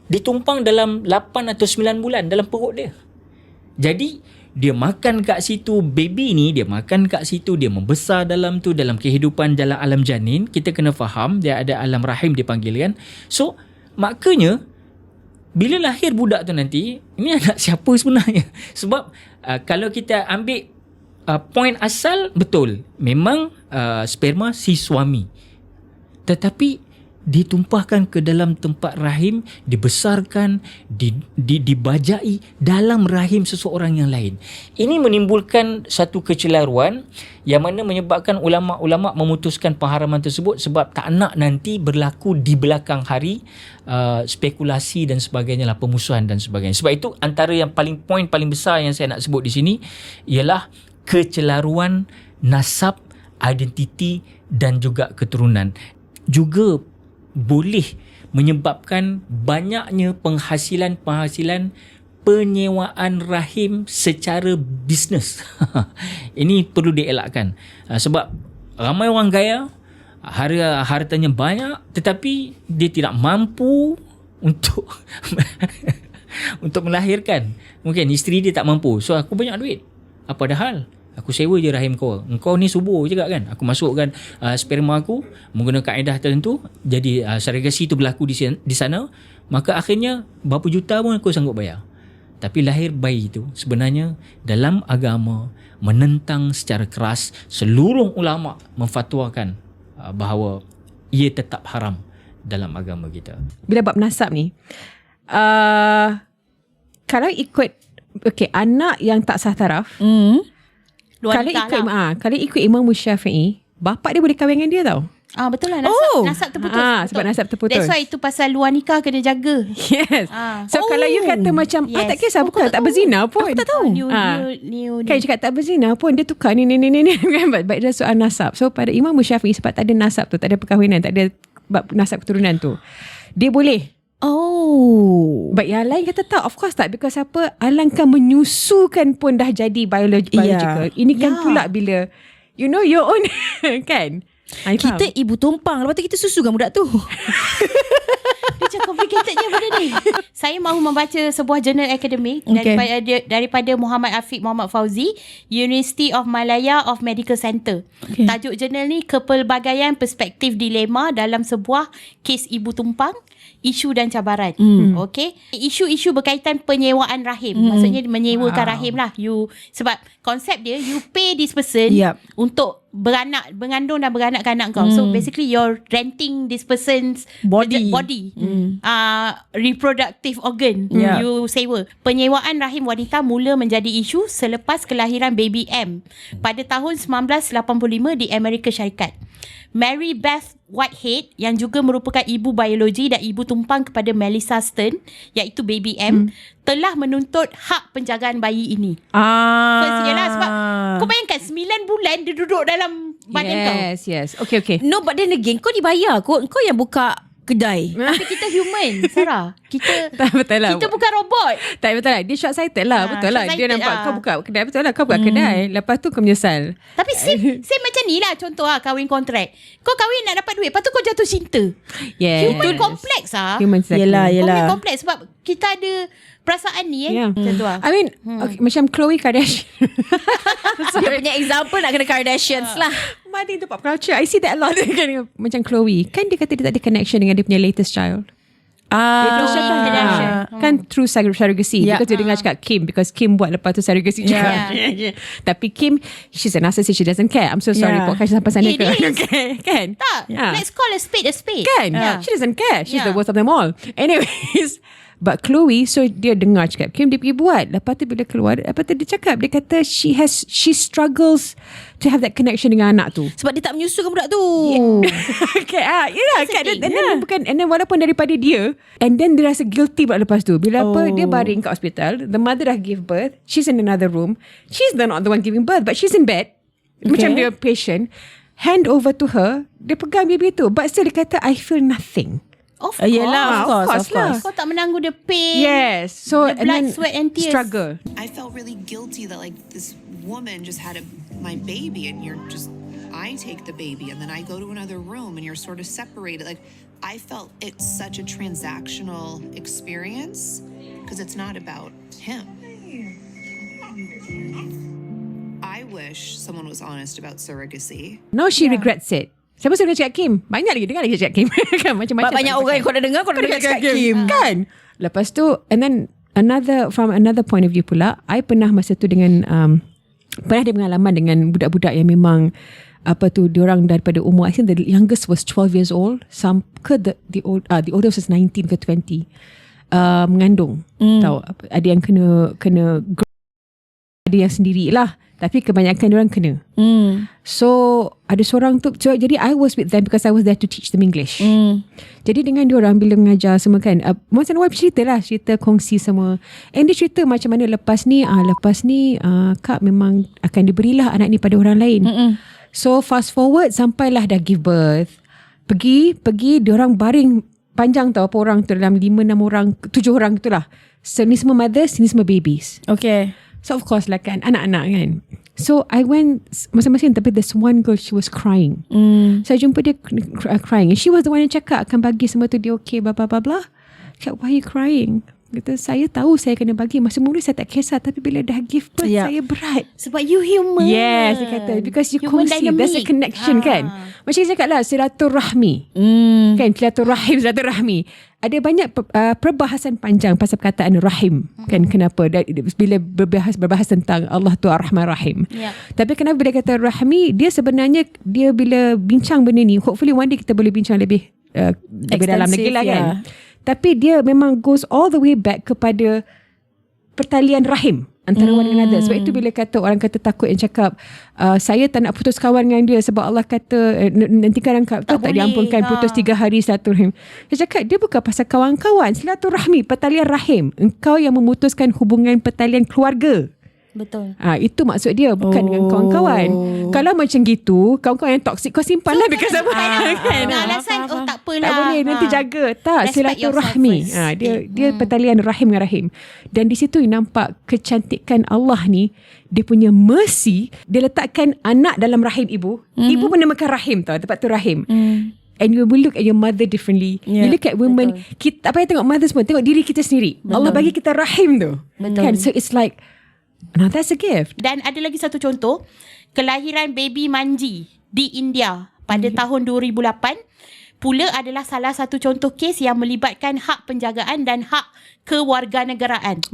ditumpang dalam 8 atau 9 bulan dalam perut dia. Jadi dia makan kat situ, baby ni dia makan kat situ, dia membesar dalam tu, dalam kehidupan dalam alam janin. Kita kena faham dia ada alam rahim dipanggil kan. So maknanya bila lahir budak tu nanti, ini anak siapa sebenarnya? Sebab kalau kita ambil point asal, betul, memang sperma si suami, tetapi ditumpahkan ke dalam tempat rahim, dibesarkan, dibajai dalam rahim seseorang yang lain. Ini menimbulkan satu kecelaruan yang mana menyebabkan ulama-ulama memutuskan pengharaman tersebut, sebab tak nak nanti berlaku di belakang hari spekulasi dan sebagainya lah, pemusuhan dan sebagainya. Sebab itu antara yang poin paling besar yang saya nak sebut di sini ialah kecelaruan nasab, identiti dan juga keturunan. Juga boleh menyebabkan banyaknya penghasilan penyewaan rahim secara bisnes. Ini perlu dielakkan. Sebab ramai orang kaya, hartanya banyak, tetapi dia tidak mampu untuk untuk melahirkan. Mungkin isteri dia tak mampu. So aku banyak duit. Apa dah hal? Aku sewa je rahim kau. Engkau ni subur juga kan. Aku masukkan sperma aku menggunakan kaedah tertentu. Jadi surrogasi tu berlaku di sana. Maka akhirnya berapa juta pun aku sanggup bayar. Tapi lahir bayi itu sebenarnya dalam agama menentang secara keras. Seluruh ulama memfatwakan bahawa ia tetap haram dalam agama kita. Bila bab nasab ni, kalau ikut anak yang tak sah taraf, kalau ikut Imam Syafi'i, bapak dia boleh kahwin dengan dia tau. Betul lah, nasab terputus. Sebab nasab terputus. That's why itu pasal luar nikah kena jaga. Yes. So kalau you kata macam tak kisah, bukan tak berzina pun. Aku tak tahu. Kan you cakap tak berzina pun, dia tukar ni kan. Baik dah soal nasab. So pada Imam Syafi'i, sebab tak ada nasab tu, tak ada perkahwinan, tak ada bab nasab keturunan tu, dia boleh. But yang lain kata tak, of course tak, because apa, alangkah menyusukan pun dah jadi biological. Ini kan pula bila you know your own kan. Kita ibu tumpang, lepas tu kita susukan budak tu. Dia macam complicatednya benda ni. Saya mahu membaca sebuah jurnal akademik daripada Muhammad Afiq Muhammad Fauzi, University of Malaya of Medical Center. Tajuk jurnal ni Kepelbagaian Perspektif Dilema dalam sebuah kes ibu tumpang, isu dan cabaran. Isu-isu berkaitan penyewaan rahim. Maksudnya menyewakan rahim lah. Sebab konsep dia, you pay this person untuk mengandung dan beranakkan anak kau. So basically you're renting this person's body. Reproductive organ. You sewa. Penyewaan rahim wanita mula menjadi isu selepas kelahiran baby M pada tahun 1985 di Amerika Syarikat. Mary Beth Whitehead yang juga merupakan ibu biologi dan ibu tumpang kepada Melissa Stern, iaitu baby M, telah menuntut hak penjagaan bayi ini. First, yalah, sebab kau bayangkan 9 bulan dia duduk dalam badan kau. Yes. Okay. No, but then again, kau dibayar kot. Kau yang buka kedai. Tapi kita human, Sarah. Kita Tak betul lah. kita bukan robot. Tak betul lah. Dia short sighted lah. Betul lah. Dia short-sighted nampak lah. kau buka kedai. Betul lah. Kau buka kedai. Lepas tu kau menyesal. Tapi same macam ni lah. Contoh lah kahwin kontrak. Kau kahwin nak dapat duit, lepas tu kau jatuh cinta. Yeah. Human kompleks ah. Human exactly. Yelah. Human kompleks sebab kita ada perasaan ni Yeah. Macam tu lah. I mean, okay, macam Khloe Kardashian. Dia punya example nak kena Kardashians lah. I think itu pop culture. I see that a lot. Macam Khloe. Kan dia kata dia tak ada connection dengan dia punya latest child. Khloe Kardashian. Kan through surrogacy. Yeah. Because dia dengar cakap Kim. Because Kim buat lepas tu surrogacy juga. Yeah. Tapi Kim, she's a narcissist. She doesn't care. I'm so sorry. Yeah. Podcast sampai sana It ke? is. Kan? Tak. Yeah. Let's call a spade a spade. Kan? Yeah. She doesn't care. She's Yeah. the worst of them all. Anyways, but Khloe, so dia dengar cakap Kim, dia pergi buat. Lepas tu bila keluar, lepas tu dia cakap, dia kata she struggles to have that connection dengan anak tu. Sebab dia tak menyusukan budak tu. Okay, yelah, kan, thing. and then bukan, and then walaupun daripada dia, and then dia rasa guilty pula lepas tu. Bila apa, dia baring kat hospital, the mother dah give birth, she's in another room, she's not the one giving birth, but she's in bed, macam dia patient, hand over to her, dia pegang baby tu, but still dia kata, I feel nothing. Of course. Yelah, of course. lah. Kau tak menanggung the pain. Yes, so The and blood, then sweat and tears. struggle. I felt really guilty that like this woman just had my baby and I take the baby and then I go to another room and you're sort of separated. Like I felt it's such a transactional experience because it's not about him. I wish someone was honest about surrogacy. Now she regrets it. Siapa suruh cakap Kim? Banyak lagi dengar lagi cakap Kim. Kan macam-macam. Banyak orang yang kau dah dengar, kau dah dengar cakap Kim. Kan? Lepas tu, and then from another point of view pula, I pernah masa tu dengan pernah ada pengalaman dengan budak-budak yang memang diorang daripada umur, I think the youngest was 12 years old, some ke the oldest was 19 ke 20, mengandung. Tahu, ada yang kena ada yang sendiri lah, tapi kebanyakan diorang kena. So ada seorang tu, so, jadi I was with them because I was there to teach them English. Jadi dengan diorang bila mengajar semua kan, once in a while cerita kongsi semua, and dia cerita macam mana lepas ni Kak memang akan diberilah anak ni pada orang lain. So fast forward sampailah dah give birth, pergi diorang baring panjang tau, apa orang tu dalam 5-6 orang, 7 orang tu lah. So ni semua mothers, ni semua babies. Okay. So of course lah kan, anak-anak kan. So I went masing-masing, tapi there's one girl, she was crying. So I jumpa dia crying, and she was the one yang cakap akan bagi semua tu, dia okay, blah blah blah blah. Cakap, why are you crying? Kata, saya tahu saya kena bagi, masa mula saya tak kisah, tapi bila dah give birth, saya berat. Sebab you human. Yes, dia kata, because you Human kongsi, there's a dynamic. connection kan. Macam dia cakap lah, silaturahmi. Kan, silaturahmi. Ada banyak perbahasan panjang pasal perkataan rahim. Kan, kenapa? Bila berbahas tentang Allah tu Ar-Rahman Rahim. Yeah. Tapi kenapa bila kata rahmi, dia sebenarnya, dia bila bincang benda ni, hopefully one day kita boleh bincang lebih dalam lagi lah kan. Tapi dia memang goes all the way back kepada pertalian rahim antara one another. Sebab itu bila kata orang kata takut yang cakap saya tak nak putus kawan dengan dia sebab Allah kata nanti kadang tak diampunkan putus 3 hari silaturahim. Dia cakap dia bukan pasal kawan-kawan, silaturahmi, pertalian rahim. Engkau yang memutuskan hubungan pertalian keluarga. Betul. Itu maksud dia, bukan dengan kawan-kawan. Kalau macam gitu, kawan-kawan yang toksik kau simpan lah, because apa kan? Alasan tak apalah. Tak boleh, nanti jaga. Tak, Respect silaturahmi. yourself first. Dia pertalian rahim dengan rahim. Dan di situ nampak kecantikan Allah ni, dia punya mercy, dia letakkan anak dalam rahim ibu. Ibu menamakan rahim tau, tempat tu rahim. And you will look at your mother differently. You look at women, kita, apa yang tengok mother semua, tengok diri kita sendiri. Allah bagi kita rahim tu. Kan? So it's like, now that's a gift. Dan ada lagi satu contoh, kelahiran baby Manji di India pada tahun 2008 pula adalah salah satu contoh kes yang melibatkan hak penjagaan dan hak kewarganegaraan.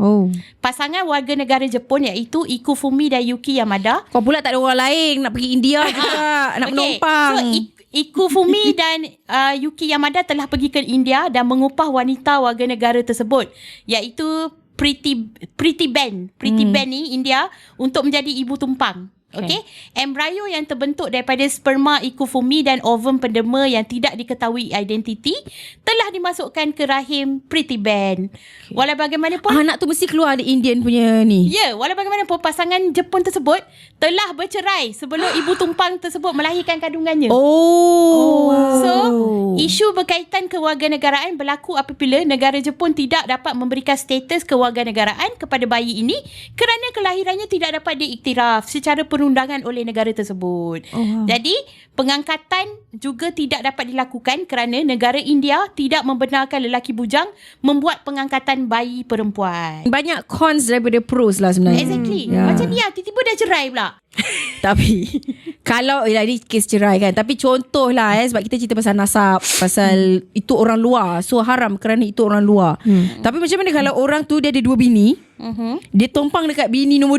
Pasangan warga negara Jepun iaitu Ikufumi dan Yuki Yamada. Kau pula tak ada orang lain nak pergi India juga, nak menumpang. So Ikufumi dan Yuki Yamada telah pergi ke India dan mengupah wanita warga negara tersebut, iaitu Pretty Ben ni India, untuk menjadi ibu tumpang. Okey, embryo yang terbentuk daripada sperma ikufumi dan ovum penderma yang tidak diketahui identiti telah dimasukkan ke rahim Pretty Ben. Walau bagaimanapun, Anak tu mesti keluar ada Indian punya ni. ya, walau bagaimanapun pasangan Jepun tersebut telah bercerai sebelum ibu tumpang tersebut melahirkan kandungannya. So, isu berkaitan kewarganegaraan berlaku apabila negara Jepun tidak dapat memberikan status kewarganegaraan kepada bayi ini kerana kelahirannya tidak dapat diiktiraf secara perundangan oleh negara tersebut. Jadi, pengangkatan juga tidak dapat dilakukan kerana negara India tidak membenarkan lelaki bujang membuat pengangkatan bayi perempuan. Banyak cons daripada pros lah sebenarnya. Exactly. Macam ni lah, tiba-tiba dah cerai pula. Tapi kalau ni kes cerai kan, tapi contoh lah sebab kita cerita pasal nasab, pasal itu orang luar, so haram kerana itu orang luar. Tapi macam mana kalau orang tu dia ada 2 bini, dia tumpang dekat bini nombor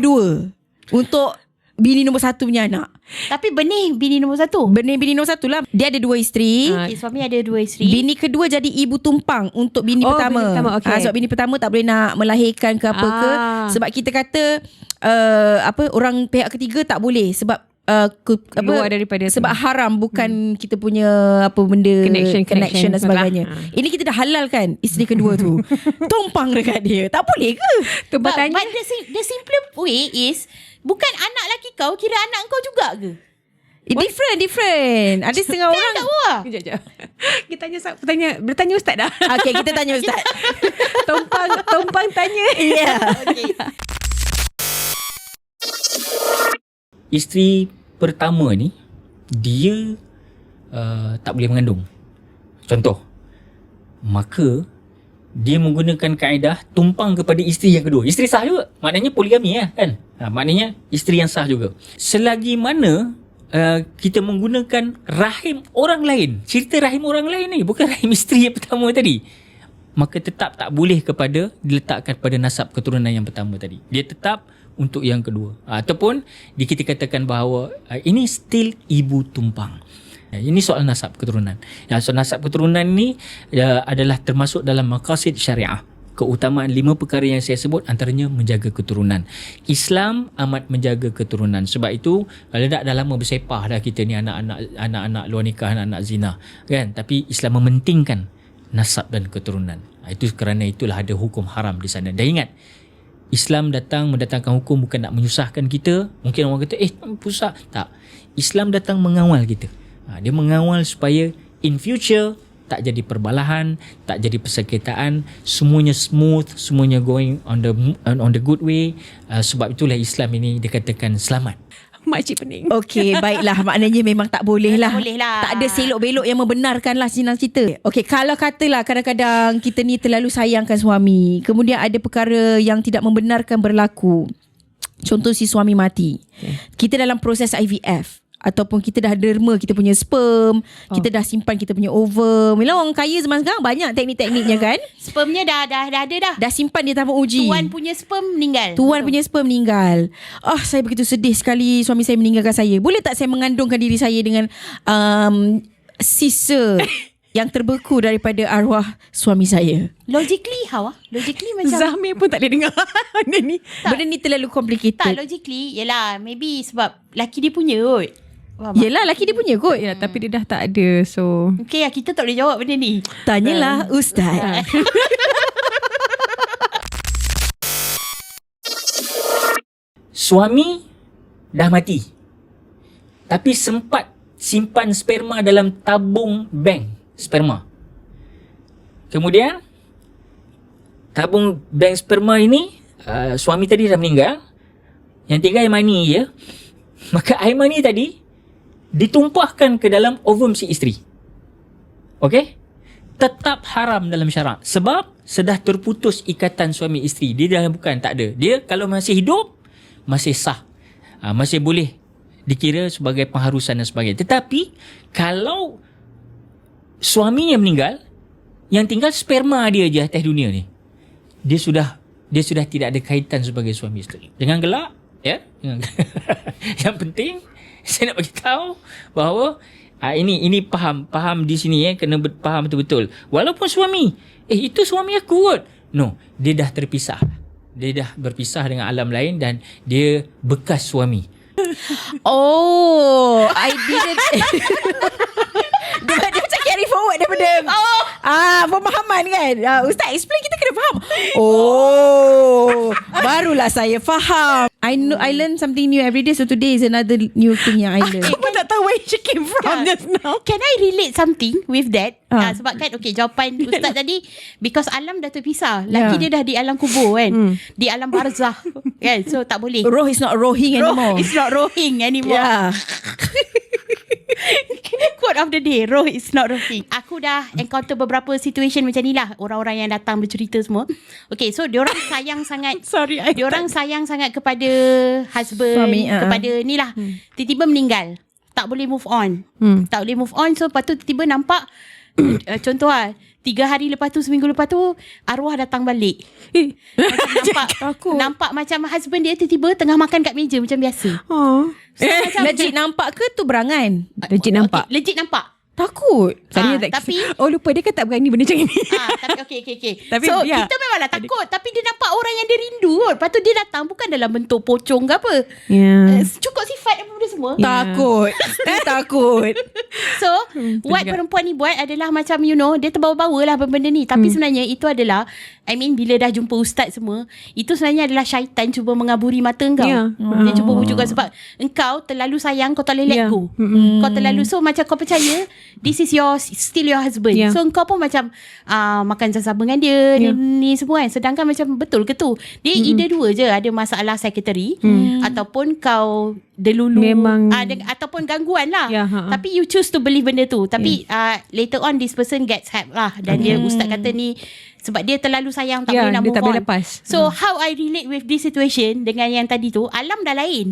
2 untuk bini nombor 1 punya anak. Tapi benih bini nombor 1. Bini nombor 1 lah, dia ada 2 isteri. Suami ada 2 isteri. Bini kedua jadi ibu tumpang untuk bini pertama. Bini pertama, okay. Sebab bini pertama tak boleh nak melahirkan ke apa ke. Sebab kita kata orang pihak ketiga tak boleh sebab Luar daripada sebab haram, bukan kita punya apa benda connection dan sebagainya. Ini kita dah halalkan isteri kedua tu. Tumpang dekat dia. Tak boleh ke? Tumpang But tanya. the simple way is, bukan anak laki kau, kira anak kau juga ke? Different. Ada setengah orang. Tak wah. Sekejap. Bertanya ustaz dah. Okay, kita tanya ustaz. Tumpang tanya. Ya. Isteri pertama ni dia tak boleh mengandung. Contoh, maka dia menggunakan kaedah tumpang kepada isteri yang kedua. Isteri sah juga. Maknanya poligami lah kan. Maknanya isteri yang sah juga. Selagi mana kita menggunakan rahim orang lain, cerita rahim orang lain ni, bukan rahim isteri yang pertama tadi, maka tetap tak boleh kepada diletakkan pada nasab keturunan yang pertama tadi. Dia tetap untuk yang kedua. Ataupun kita katakan bahawa ini still ibu tumpang. Ini soal nasab keturunan. Soal nasab keturunan ni adalah termasuk dalam maqasid syariah. Keutamaan 5 perkara yang saya sebut antaranya menjaga keturunan. Islam amat menjaga keturunan. Sebab itu kalau dah lama bersepah dah kita ni anak-anak luar nikah, anak-anak zina kan, tapi Islam mementingkan nasab dan keturunan. Itu kerana itulah ada hukum haram di sana. Dan ingat, Islam datang mendatangkan hukum bukan nak menyusahkan kita. Mungkin orang kata pusat. Tak. Islam datang mengawal kita. Dia mengawal supaya in future tak jadi perbalahan, tak jadi persakitan, semuanya smooth, semuanya going on the good way. Sebab itulah Islam ini dikatakan selamat. Makcik pening. Okey, baiklah. Maknanya memang tak boleh lah. Tak boleh lah. Tak ada selok-belok yang membenarkan lah senang cerita. Okey, kalau katalah kadang-kadang kita ni terlalu sayangkan suami, kemudian ada perkara yang tidak membenarkan berlaku. Contoh si suami mati. Kita dalam proses IVF. Ataupun kita dah derma kita punya sperm, kita dah simpan kita punya ovum. Memang orang kaya zaman sekarang banyak teknik-tekniknya kan. Spermnya dah ada dah. Dah simpan di tahap uji. Tuan punya sperm meninggal. Tuan punya sperm meninggal. Saya begitu sedih sekali suami saya meninggalkan saya. Boleh tak saya mengandungkan diri saya dengan sisa yang terbeku daripada arwah suami saya? Logically how? Logically macam Zahmir pun tak boleh dengar benda ni. Benda ni terlalu complicated. tak, logically yelah, maybe sebab laki dia punya kot. Yelah, laki dia punya kot. Ya, tapi dia dah tak ada. So Okay lah, kita tak boleh jawab benda ni. Tanyalah ustaz. Suami dah mati, tapi sempat simpan sperma dalam tabung bank sperma. Kemudian tabung bank sperma ini suami tadi dah meninggal, yang tinggal air mani je. Maka air mani tadi ditumpahkan ke dalam ovum si isteri. Okey? Tetap haram dalam syarak. Sebab sudah terputus ikatan suami isteri. Dia dah bukan, tak ada. Dia kalau masih hidup, masih sah. Masih boleh dikira sebagai pengharusan dan sebagainya. Tetapi kalau suami yang meninggal, yang tinggal sperma dia je atas dunia ni, dia sudah tidak ada kaitan sebagai suami isteri. Jangan gelak, ya. Yang penting saya nak bagi tahu bahawa ini faham di sini, kena faham betul-betul. Walaupun suami, itu suami aku kot. No, dia dah terpisah. Dia dah berpisah dengan alam lain dan dia bekas suami. Oh, I didn't. dia macam carry forward daripada pemahaman kan. Ustaz explain, kita kena faham. Oh, barulah saya faham. I learn something new every day. So today is another new thing yang I learn. Aku tak tahu where she came from just now. Can I relate something with that? Sebab kan jawapan Ustaz tadi, because alam dah terpisah. Laki dia dah di alam kubur kan, di alam barzah kan. So tak boleh. Roh is not rohing anymore. It's not rohing anymore. Yeah. Quote of the day, roh is not rohing. Aku dah encounter beberapa situation macam ni lah. Orang-orang yang datang bercerita semua. Okay, so diorang sayang sangat. Diorang sayang sangat kepada husband, suami, kepada ni lah. Tiba-tiba meninggal, tak boleh move on. Tak boleh move on. So lepas tu tiba-tiba nampak contoh lah, 3 hari lepas tu, seminggu lepas tu, arwah datang balik. Macam nampak macam husband dia tiba-tiba tengah makan kat meja macam biasa. So, macam Legit nampak ke tu berangan? Legit nampak. Okay, legit nampak. Takut. Tapi lupa dia kan tak berani benda macam ni. tapi okay. Tapi so dia, kita memanglah takut, tapi dia nampak orang yang dia rindu kot. Lepas tu dia datang bukan dalam bentuk pocong ke apa. Cukup sifat apa benda semua. Takut. Takut. So what perempuan ni buat adalah macam dia terbawa-bawa lah benda ni. Tapi sebenarnya itu adalah, bila dah jumpa ustaz semua, itu sebenarnya adalah syaitan cuba mengaburi mata engkau. Dia cuba wujudkan sebab engkau terlalu sayang, kau tak boleh let go. Kau terlalu, so macam kau percaya this is still your husband. So engkau pun macam makan sama dengan dia, ni semua kan. Sedangkan macam betul ke tu, dia either dua je, ada masalah psikiatri ataupun kau delulu memang ataupun gangguan lah. Tapi you choose to believe benda tu. Tapi later on this person gets help lah. Dan dia ustaz kata ni sebab dia terlalu sayang, tak boleh nak move on. Lepas. So how I relate with this situation dengan yang tadi tu, alam dah lain.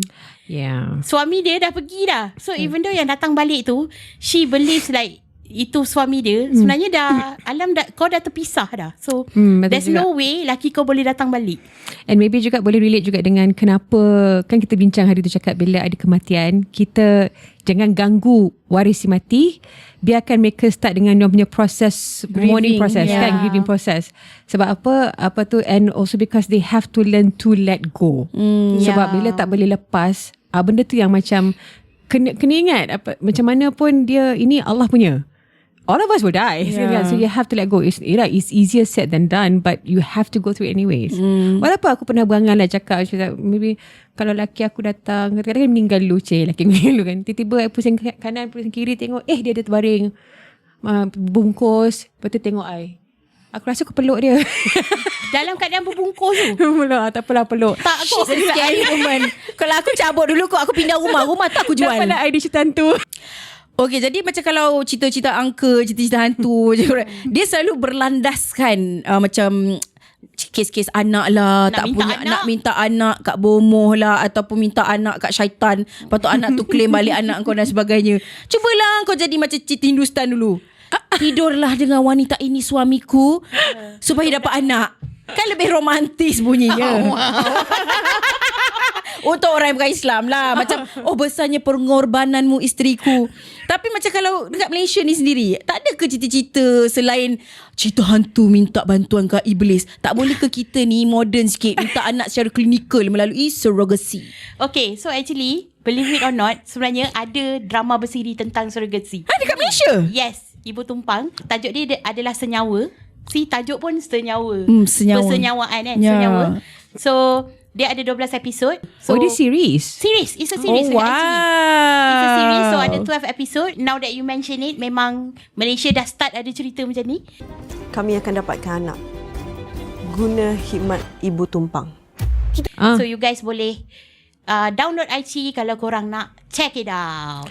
Suami dia dah pergi dah. So even though yang datang balik tu, she believes like itu suami dia, sebenarnya dah alam dah, kau dah terpisah dah. So there's no way laki kau boleh datang balik. And maybe juga boleh relate juga dengan kenapa kan kita bincang hari tu cakap bila ada kematian, kita jangan ganggu waris si mati, biarkan mereka start dengan dia punya proses, mourning process kan, grieving process. Sebab apa tu, and also because they have to learn to let go. Sebab bila tak boleh lepas, benda tu yang macam kena ingat macam mana pun dia, ini Allah punya. All of us will die. So you have to let go. It's easier said than done, but you have to go through it anyways. Walaupun aku pernah berangan lah cakap, maybe kalau laki aku datang, kadang-kadang meninggal dulu laki meninggal dulu kan. Tiba-tiba pusing kanan, pusing kiri, tengok dia ada terbaring, bungkus, lepas tu tengok I. Aku rasa aku peluk dia. Dalam keadaan berbungkus tu. Peluk, tak apalah peluk. Tak, aku scary moment. Kalau aku cabut dulu aku pindah rumah tak aku jual. Tak apalah I dia cerita hantu. Okay, jadi macam kalau cerita-cerita angka, cerita-cerita hantu, dia selalu berlandaskan macam kes-kes anak lah, nak minta anak kat bomoh lah, ataupun minta anak kat syaitan. Lepas tu anak tu claim balik anak kau dan sebagainya. Cubalah kau jadi macam cerita Hindustan dulu. Tidurlah dengan wanita ini suamiku supaya dapat anak. Kan lebih romantis bunyinya. Untuk orang yang bukan Islam lah. Macam besarnya pengorbananmu isteriku. Tapi macam kalau dekat Malaysia ni sendiri, tak ada ke cerita-cerita selain cerita hantu minta bantuan ke iblis? Tak boleh ke kita ni modern sikit, minta anak secara klinikal melalui surrogacy? Okay, so actually, believe it or not, sebenarnya ada drama bersiri tentang surrogacy. Dekat Malaysia? Yes, Ibu Tumpang. Tajuk dia adalah Senyawa. Si tajuk pun senyawa. Persenyawaan kan, senyawa. So dia ada 12 episod. So dia series. It's a series. Wow. It's a series. So ada 12 episod. Now that you mention it, memang Malaysia dah start ada cerita macam ni. Kami akan dapatkan anak guna khidmat Ibu Tumpang. So you guys boleh download IG kalau korang nak check it out.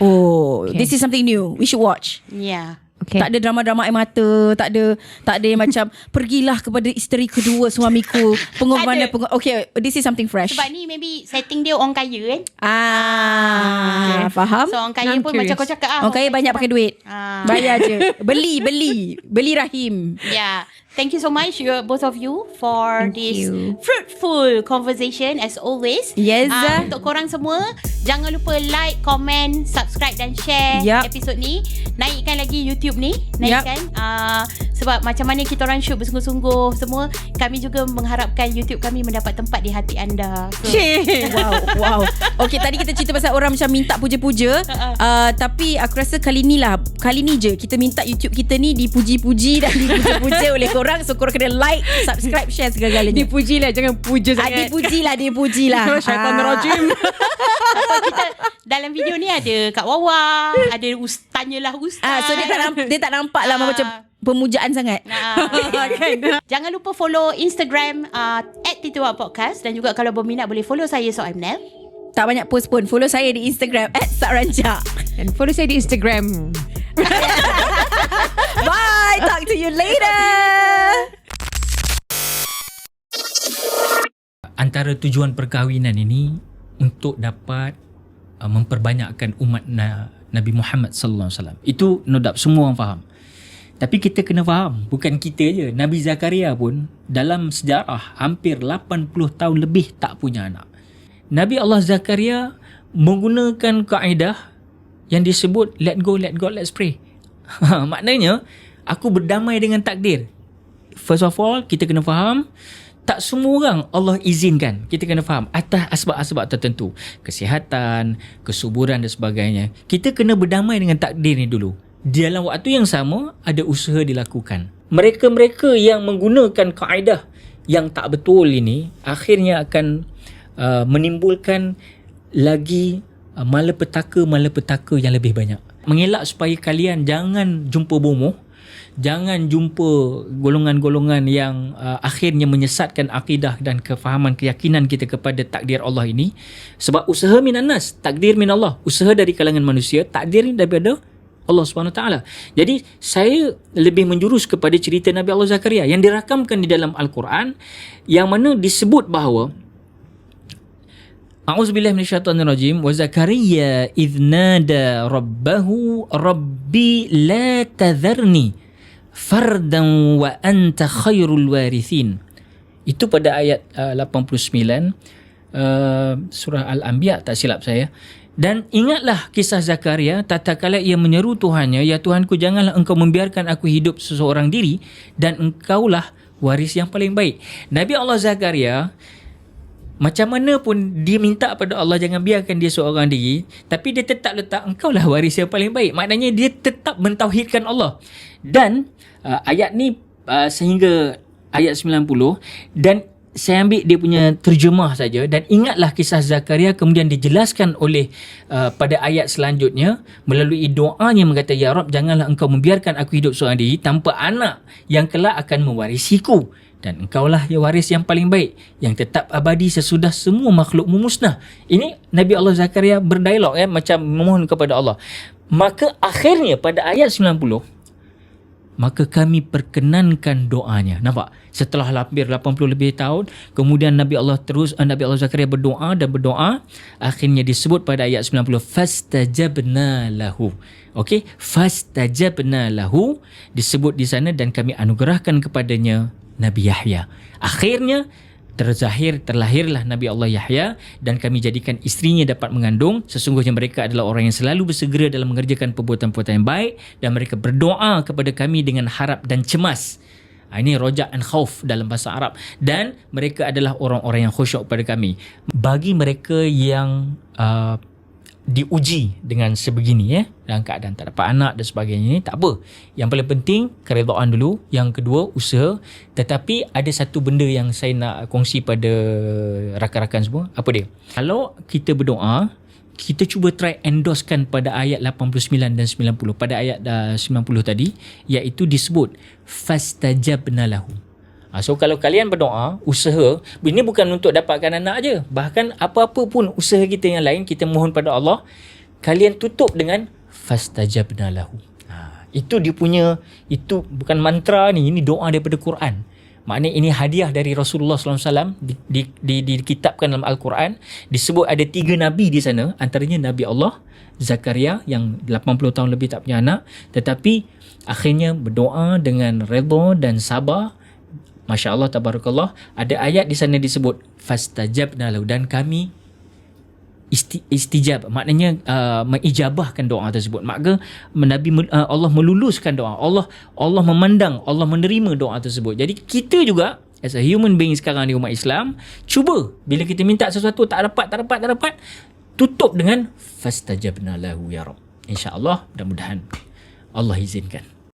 This is something new. We should watch. Yeah. Okay. Tak ada drama-drama air mata, tak ada yang macam pergilah kepada isteri kedua suamiku, pengorbanan okay, this is something fresh. Sebab ni maybe setting dia orang kaya kan. Faham? So orang kaya pun macam kau cakap orang kaya banyak pakai duit. Bayar je. Beli rahim. Yeah. Thank you so much, both of you, for this fruitful conversation as always. Yes. Untuk korang semua, jangan lupa like, comment, subscribe dan share episod ni. Naikkan lagi YouTube ni, naikkan. Sebab macam mana kita orang shoot bersungguh-sungguh semua, kami juga mengharapkan YouTube kami mendapat tempat di hati anda. So, wow. Okay, tadi kita cerita pasal orang macam minta puja-puja. Tapi aku rasa kali ni je kita minta YouTube kita ni dipuji-puji dan dipuja-puja oleh korang. So korang kena like, subscribe, share segala-galanya. Dipujilah, jangan puja sangat. Dipujilah. Syaitan rajim. kita dalam video ni ada Kak Wawa, ada tanyalah Ustaz. So dia tak nampak lah macam pemujaan sangat. Jangan lupa follow Instagram @Titiwak Podcast, dan juga kalau berminat boleh follow saya Soaimnel. Tak banyak post pun. Follow saya di Instagram @Sakranja. Dan follow saya di Instagram. Bye. Talk to you later. Antara tujuan perkahwinan ini untuk dapat memperbanyakkan umat Nabi Muhammad sallallahu alaihi wasallam. Itu no doubt semua orang faham. Tapi kita kena faham, bukan kita je. Nabi Zakaria pun dalam sejarah hampir 80 tahun lebih tak punya anak. Nabi Allah Zakaria menggunakan kaedah yang disebut let go, let God, let's pray. Maknanya aku berdamai dengan takdir. First of all, kita kena faham tak semua orang Allah izinkan. Kita kena faham atas asbab-asbab tertentu, kesihatan, kesuburan dan sebagainya. Kita kena berdamai dengan takdir ni dulu. Dalam waktu yang sama ada usaha dilakukan. Mereka-mereka yang menggunakan kaedah yang tak betul ini akhirnya akan menimbulkan lagi malapetaka yang lebih banyak. Mengelak supaya kalian jangan jumpa bomoh, jangan jumpa golongan-golongan yang akhirnya menyesatkan akidah dan kefahaman keyakinan kita kepada takdir Allah ini. Sebab usaha minanas, takdir min Allah. Usaha dari kalangan manusia, takdir daripada Allah SWT. Jadi saya lebih menjurus kepada cerita Nabi Allah Zakaria yang dirakamkan di dalam Al-Quran, yang mana disebut bahawa A'udzubillahi minasyaitonirrajim, wa Zakaria idh nada rabbahu rabbi la tadharni fardan wa anta khairul warithin. Itu pada ayat 89 surah Al-Anbiya tak silap saya. Dan ingatlah kisah Zakaria tatkala ia menyeru Tuhannya, ya Tuhanku, janganlah engkau membiarkan aku hidup seseorang diri dan engkaulah waris yang paling baik. Nabi Allah Zakaria macam mana pun dia minta pada Allah jangan biarkan dia seorang diri, tapi dia tetap letak engkaulah waris yang paling baik. Maknanya dia tetap mentauhidkan Allah. Dan ayat ni sehingga ayat 90, dan saya ambil dia punya terjemah saja. Dan ingatlah kisah Zakaria kemudian dijelaskan oleh pada ayat selanjutnya melalui doanya mengata, ya Rabb, janganlah engkau membiarkan aku hidup seorang diri tanpa anak yang kelak akan mewarisiku, dan engkaulah ya waris yang paling baik yang tetap abadi sesudah semua makhluk memusnah. Ini Nabi Allah Zakaria berdialog macam memohon kepada Allah. Maka akhirnya pada ayat 90, maka kami perkenankan doanya. Nampak? Setelah hampir 80 lebih tahun, kemudian Nabi Allah Zakaria berdoa, akhirnya disebut pada ayat 90, fastajabna lahu. Okey, fastajabna lahu disebut di sana, dan kami anugerahkan kepadanya Nabi Yahya. Akhirnya terlahirlah Nabi Allah Yahya, dan kami jadikan isterinya dapat mengandung. Sesungguhnya mereka adalah orang yang selalu bersegera dalam mengerjakan perbuatan-perbuatan yang baik, dan mereka berdoa kepada kami dengan harap dan cemas. Ini roja' and khauf dalam bahasa Arab. Dan mereka adalah orang-orang yang khusyuk pada kami. Bagi mereka yang diuji dengan sebegini, dalam keadaan tak dapat anak dan sebagainya ni, tak apa. Yang paling penting keredaan dulu, yang kedua usaha. Tetapi ada satu benda yang saya nak kongsi pada rakan-rakan semua. Apa dia? Kalau kita berdoa, kita cuba try endorsekan pada ayat 89 dan 90. Pada ayat 90 tadi, iaitu disebut fastajabna lahu. So kalau kalian berdoa, usaha, ini bukan untuk dapatkan anak je. Bahkan apa-apa pun usaha kita yang lain, kita mohon pada Allah, kalian tutup dengan fastajabna lahu. Itu dia punya, itu bukan mantra ni, ini doa daripada Quran. Maknanya ini hadiah dari Rasulullah SAW, dikitabkan dalam Al-Quran. Disebut ada 3 Nabi di sana, antaranya Nabi Allah Zakaria yang 80 tahun lebih tak punya anak, tetapi akhirnya berdoa dengan redha dan sabar, Masya Allah, tabarakallah, ada ayat di sana disebut fastajabna lahu, dan kami istijab, maknanya mengijabahkan doa tersebut. Maka Allah meluluskan doa, Allah memandang, Allah menerima doa tersebut. Jadi kita juga as a human being sekarang di umat Islam, cuba bila kita minta sesuatu tak dapat, tutup dengan fastajabna lahu ya Rabb. InsyaAllah, mudah-mudahan Allah izinkan.